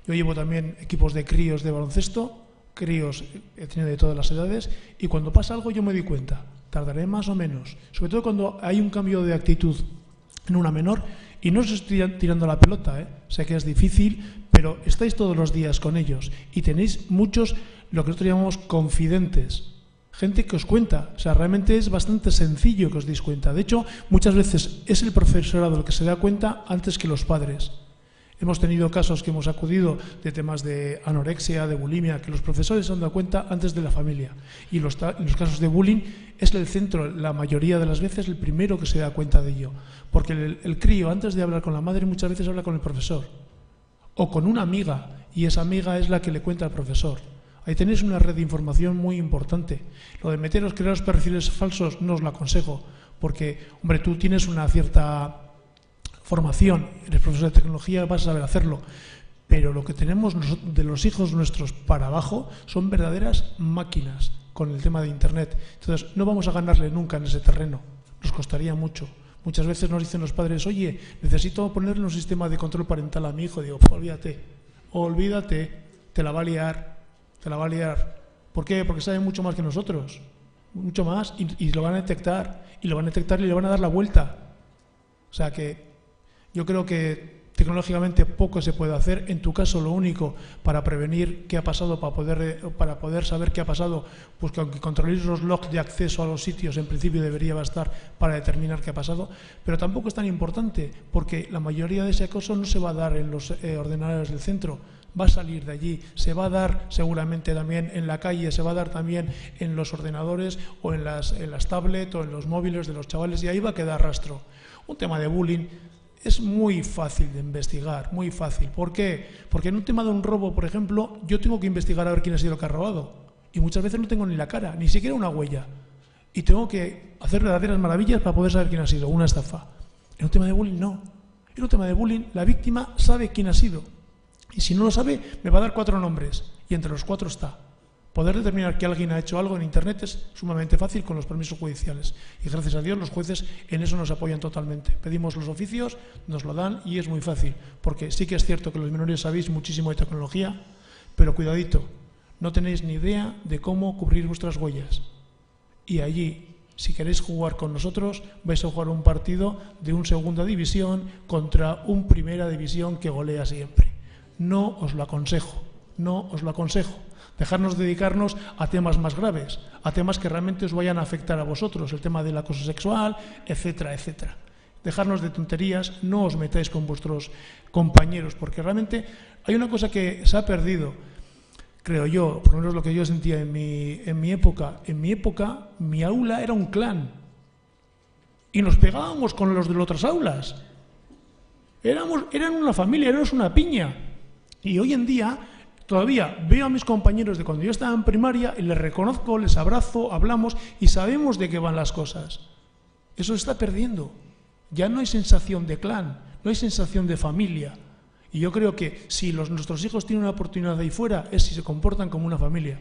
Yo llevo también equipos de críos de baloncesto, críos he tenido de todas las edades, y cuando pasa algo yo me doy cuenta. Tardaré más o menos, sobre todo cuando hay un cambio de actitud en una menor, y no os estoy tirando la pelota, sé que es difícil, pero estáis todos los días con ellos y tenéis muchos, lo que nosotros llamamos confidentes, gente que os cuenta. O sea, realmente es bastante sencillo que os deis cuenta. De hecho, muchas veces es el profesorado el que se da cuenta antes que los padres. Hemos tenido casos que hemos acudido de temas de anorexia, de bulimia, que los profesores se han dado cuenta antes de la familia. Y en los casos de bullying es el centro, la mayoría de las veces, el primero que se da cuenta de ello. Porque el crío, antes de hablar con la madre, muchas veces habla con el profesor. O con una amiga, y esa amiga es la que le cuenta al profesor. Ahí tenéis una red de información muy importante. Lo de crearos perfiles falsos no os lo aconsejo, porque, hombre, tú tienes una cierta formación, eres profesor de tecnología, vas a saber hacerlo, pero lo que tenemos de los hijos nuestros para abajo son verdaderas máquinas con el tema de Internet. Entonces, no vamos a ganarle nunca en ese terreno, nos costaría mucho. Muchas veces nos dicen los padres, oye, necesito ponerle un sistema de control parental a mi hijo. Digo, olvídate, te la va a liar. ¿Por qué? Porque sabe mucho más que nosotros, mucho más, y lo van a detectar, y le van a dar la vuelta. O sea que yo creo que tecnológicamente poco se puede hacer. En tu caso, lo único para prevenir qué ha pasado, para poder saber qué ha pasado, pues que aunque controléis los logs de acceso a los sitios, en principio debería bastar para determinar qué ha pasado, pero tampoco es tan importante, porque la mayoría de ese acoso no se va a dar en los ordenadores del centro, va a salir de allí, se va a dar seguramente también en la calle, se va a dar también en los ordenadores o en las tablets o en los móviles de los chavales, y ahí va a quedar rastro. Un tema de bullying es muy fácil de investigar, muy fácil. ¿Por qué? Porque en un tema de un robo, por ejemplo, yo tengo que investigar a ver quién ha sido el que ha robado. Y muchas veces no tengo ni la cara, ni siquiera una huella. Y tengo que hacer verdaderas maravillas para poder saber quién ha sido, una estafa. En un tema de bullying, no. En un tema de bullying, la víctima sabe quién ha sido. Y si no lo sabe, me va a dar 4 nombres. Y entre los 4 está. Poder determinar que alguien ha hecho algo en Internet es sumamente fácil con los permisos judiciales. Y gracias a Dios los jueces en eso nos apoyan totalmente. Pedimos los oficios, nos lo dan y es muy fácil. Porque sí que es cierto que los menores sabéis muchísimo de tecnología, pero cuidadito, no tenéis ni idea de cómo cubrir vuestras huellas. Y allí, si queréis jugar con nosotros, vais a jugar un partido de un segunda división contra un primera división que golea siempre. No os lo aconsejo, no os lo aconsejo. Dejarnos dedicarnos a temas más graves, a temas que realmente os vayan a afectar a vosotros, el tema del acoso sexual, etcétera, etcétera. Dejarnos de tonterías, no os metáis con vuestros compañeros, porque realmente hay una cosa que se ha perdido, creo yo, por lo menos lo que yo sentía en mi época. En mi época, mi aula era un clan y nos pegábamos con los de las otras aulas. Eran una familia, éramos una piña. Y hoy en día todavía veo a mis compañeros de cuando yo estaba en primaria y les reconozco, les abrazo, hablamos y sabemos de qué van las cosas. Eso se está perdiendo. Ya no hay sensación de clan, no hay sensación de familia. Y yo creo que si nuestros hijos tienen una oportunidad ahí fuera es si se comportan como una familia,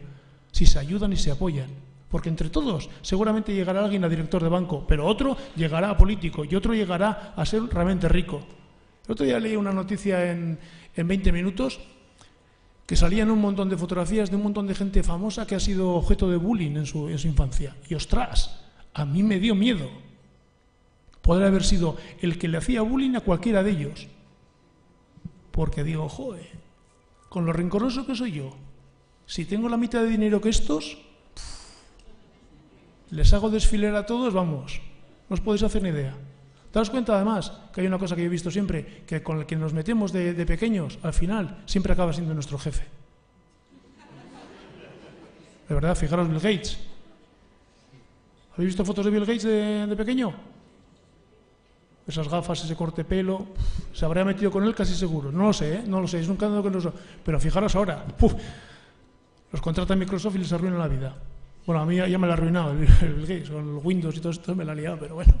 si se ayudan y se apoyan. Porque entre todos seguramente llegará alguien a director de banco, pero otro llegará a político y otro llegará a ser realmente rico. El otro día leí una noticia en 20 minutos que salían un montón de fotografías de un montón de gente famosa que ha sido objeto de bullying en su infancia. Y ostras, A mí me dio miedo. Podría haber sido el que le hacía bullying a cualquiera de ellos. Porque digo, joder, con lo rencoroso que soy yo, si tengo la mitad de dinero que estos, les hago desfilar a todos, vamos, no os podéis hacer ni idea. Daos cuenta además que hay una cosa que yo he visto siempre, que con el que nos metemos de pequeños, al final, siempre acaba siendo nuestro jefe. De verdad, fijaros, Bill Gates. ¿Habéis visto fotos de Bill Gates de pequeño? Esas gafas, ese corte pelo, se habría metido con él casi seguro. No lo sé, no lo sé, es un caso que no lo sé. Pero fijaros ahora, los contrata Microsoft y les arruina la vida. Bueno, a mí ya me la ha arruinado el Bill Gates, con el Windows y todo esto me la ha liado, pero bueno.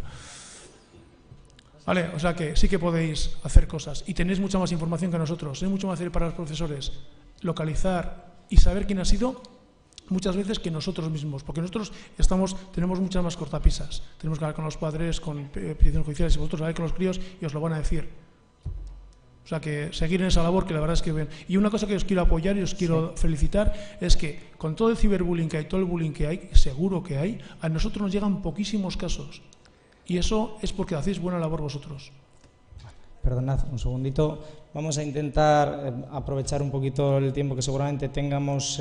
Vale, o sea que sí que podéis hacer cosas y tenéis mucha más información que nosotros. Es mucho más fácil para los profesores localizar y saber quién ha sido muchas veces que nosotros mismos, porque nosotros tenemos muchas más cortapisas. Tenemos que hablar con los padres, con peticiones judiciales, y vosotros habláis con los críos y os lo van a decir. O sea que seguir en esa labor que la verdad es que ven. Y una cosa que os quiero apoyar y os quiero felicitar es que con todo el ciberbullying que hay, todo el bullying que hay, seguro que hay, a nosotros nos llegan poquísimos casos. Y eso es porque hacéis buena labor vosotros. Perdonad un segundito. Vamos a intentar aprovechar un poquito el tiempo que seguramente tengamos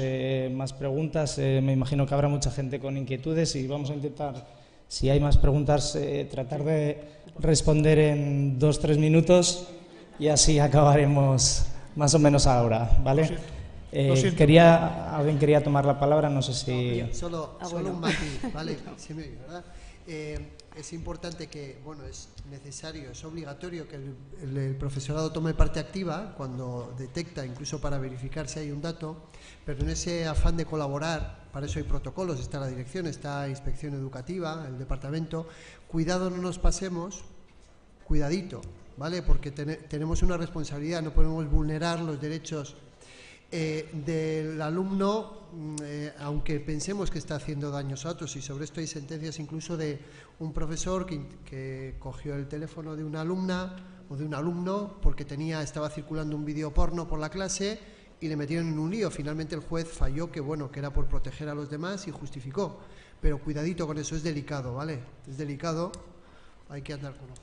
más preguntas. Me imagino que habrá mucha gente con inquietudes y vamos a intentar, si hay más preguntas, tratar de responder en 2-3 minutos y así acabaremos más o menos ahora, ¿vale? Alguien quería tomar la palabra, no sé si... Solo un matiz, ¿vale? Sí me oye, ¿verdad? Es importante que, bueno, es necesario, es obligatorio que el profesorado tome parte activa cuando detecta, incluso para verificar si hay un dato, pero en ese afán de colaborar, para eso hay protocolos, está la dirección, está Inspección Educativa, el departamento, cuidado no nos pasemos, cuidadito, ¿vale? Porque tenemos una responsabilidad, no podemos vulnerar los derechos del alumno, aunque pensemos que está haciendo daños a otros, y sobre esto hay sentencias incluso de un profesor que cogió el teléfono de una alumna o de un alumno porque estaba circulando un vídeo porno por la clase y le metieron en un lío. Finalmente el juez falló que era por proteger a los demás y justificó, pero cuidadito con eso, es delicado, ¿vale? Es delicado, hay que andar con ojo.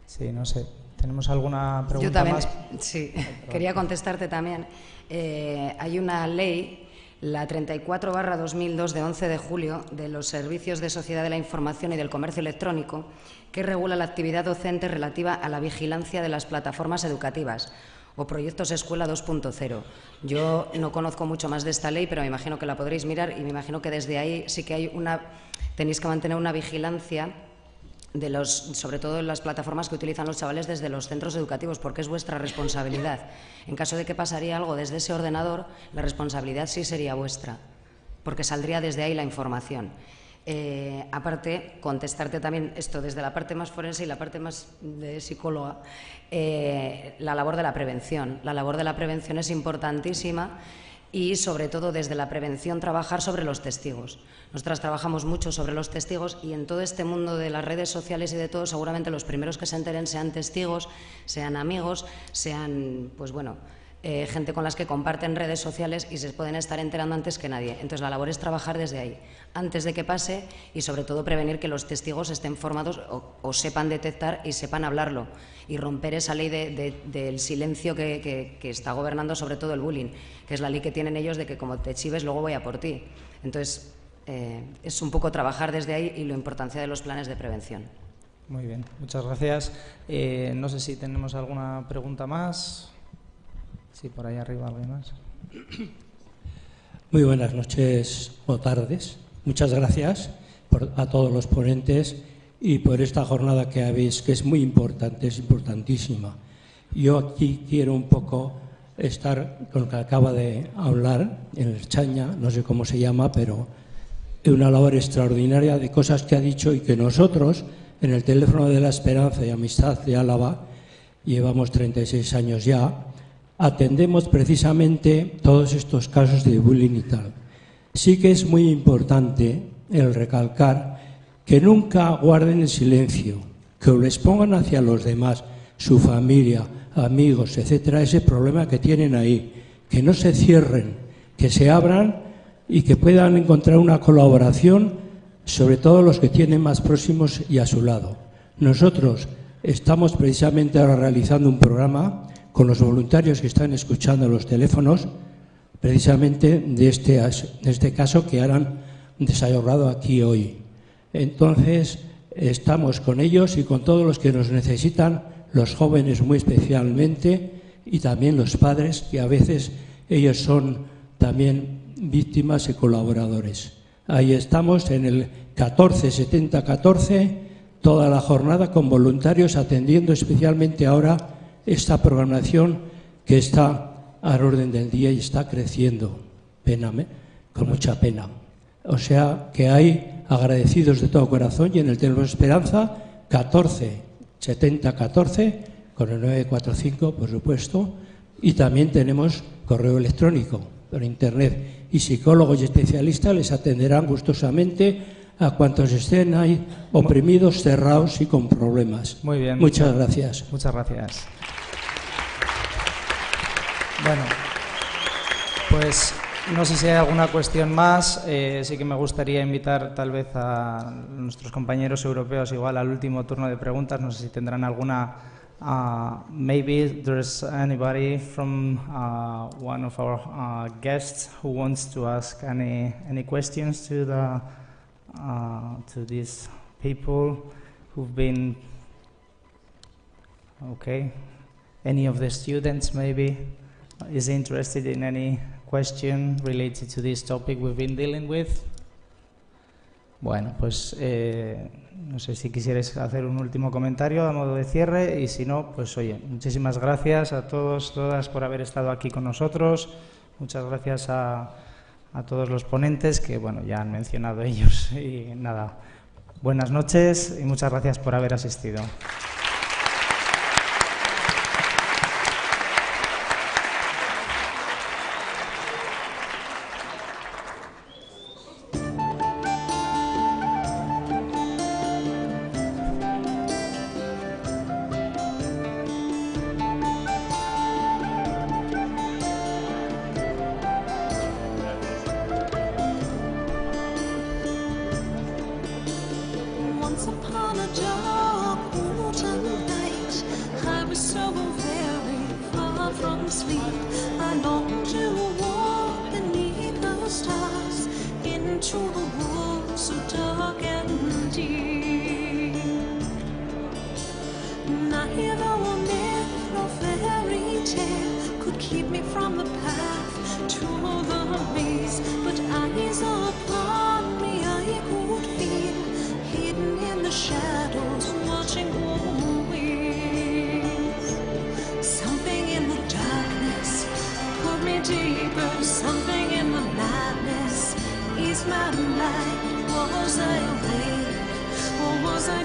Sí, no sé, ¿tenemos alguna pregunta Yo también, más? Sí, quería contestarte también. Hay una ley, la 34/2002 de 11 de julio de los Servicios de Sociedad de la Información y del Comercio Electrónico, que regula la actividad docente relativa a la vigilancia de las plataformas educativas o proyectos Escuela 2.0. Yo no conozco mucho más de esta ley, pero me imagino que la podréis mirar y me imagino que desde ahí sí que tenéis que mantener una vigilancia sobre todo en las plataformas que utilizan los chavales desde los centros educativos, porque es vuestra responsabilidad. En caso de que pasaría algo desde ese ordenador, la responsabilidad sí sería vuestra, porque saldría desde ahí la información. Aparte, contestarte también esto desde la parte más forense y la parte más de psicóloga, la labor de la prevención. La labor de la prevención es importantísima y, sobre todo, desde la prevención trabajar sobre los testigos. Nosotras trabajamos mucho sobre los testigos y en todo este mundo de las redes sociales y de todo, seguramente los primeros que se enteren sean testigos, sean amigos, sean, pues bueno, gente con las que comparten redes sociales y se pueden estar enterando antes que nadie. Entonces la labor es trabajar desde ahí, antes de que pase, y sobre todo prevenir que los testigos estén formados o sepan detectar y sepan hablarlo y romper esa ley del silencio que está gobernando sobre todo el bullying, que es la ley que tienen ellos de que como te chives luego voy a por ti. Entonces es un poco trabajar desde ahí y la importancia de los planes de prevención. Muy bien, muchas gracias. No sé si tenemos alguna pregunta más. Sí, por ahí arriba alguien más. Muy buenas noches o tardes. Muchas gracias a todos los ponentes y por esta jornada que habéis, que es muy importante, es importantísima. Yo aquí quiero un poco estar con lo que acaba de hablar en el Chaña, no sé cómo se llama, pero es una labor extraordinaria de cosas que ha dicho y que nosotros, en el Teléfono de la Esperanza y Amistad de Álava, llevamos 36 años ya, atendemos precisamente todos estos casos de bullying y tal. Sí que es muy importante el recalcar que nunca guarden el silencio, que lo expongan hacia los demás, su familia, amigos, etcétera, ese problema que tienen ahí, que no se cierren, que se abran y que puedan encontrar una colaboración sobre todo los que tienen más próximos y a su lado. Nosotros estamos precisamente ahora realizando un programa con los voluntarios que están escuchando los teléfonos, precisamente de este caso que han desarrollado aquí hoy. Entonces, estamos con ellos y con todos los que nos necesitan, los jóvenes muy especialmente, y también los padres, que a veces ellos son también víctimas y colaboradores. Ahí estamos en el 14-70-14, toda la jornada con voluntarios atendiendo especialmente ahora esta programación que está al orden del día y está creciendo, con mucha pena. O sea que hay agradecidos de todo corazón y en el Teléfono Esperanza 14-70-14 con el 945, por supuesto, y también tenemos correo electrónico por internet y psicólogos y especialistas les atenderán gustosamente a cuantos estén ahí oprimidos, cerrados y con problemas. Muy bien. Muchas gracias. Muchas gracias. Bueno, pues no sé si hay alguna cuestión más. Sí que me gustaría invitar tal vez a nuestros compañeros europeos igual al último turno de preguntas. No sé si tendrán alguna. Maybe there's anybody from one of our guests who wants to ask any questions to these people who've been. Okay, any of the students maybe is interested in any question related to this topic we've been dealing with. Bueno, pues no sé si quisierais hacer un último comentario a modo de cierre y si no, pues oye, muchísimas gracias a todos, todas por haber estado aquí con nosotros. Muchas gracias a todos los ponentes que, bueno, ya han mencionado ellos y nada, buenas noches y muchas gracias por haber asistido.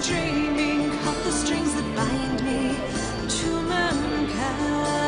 Dreaming of the strings that bind me to mankind.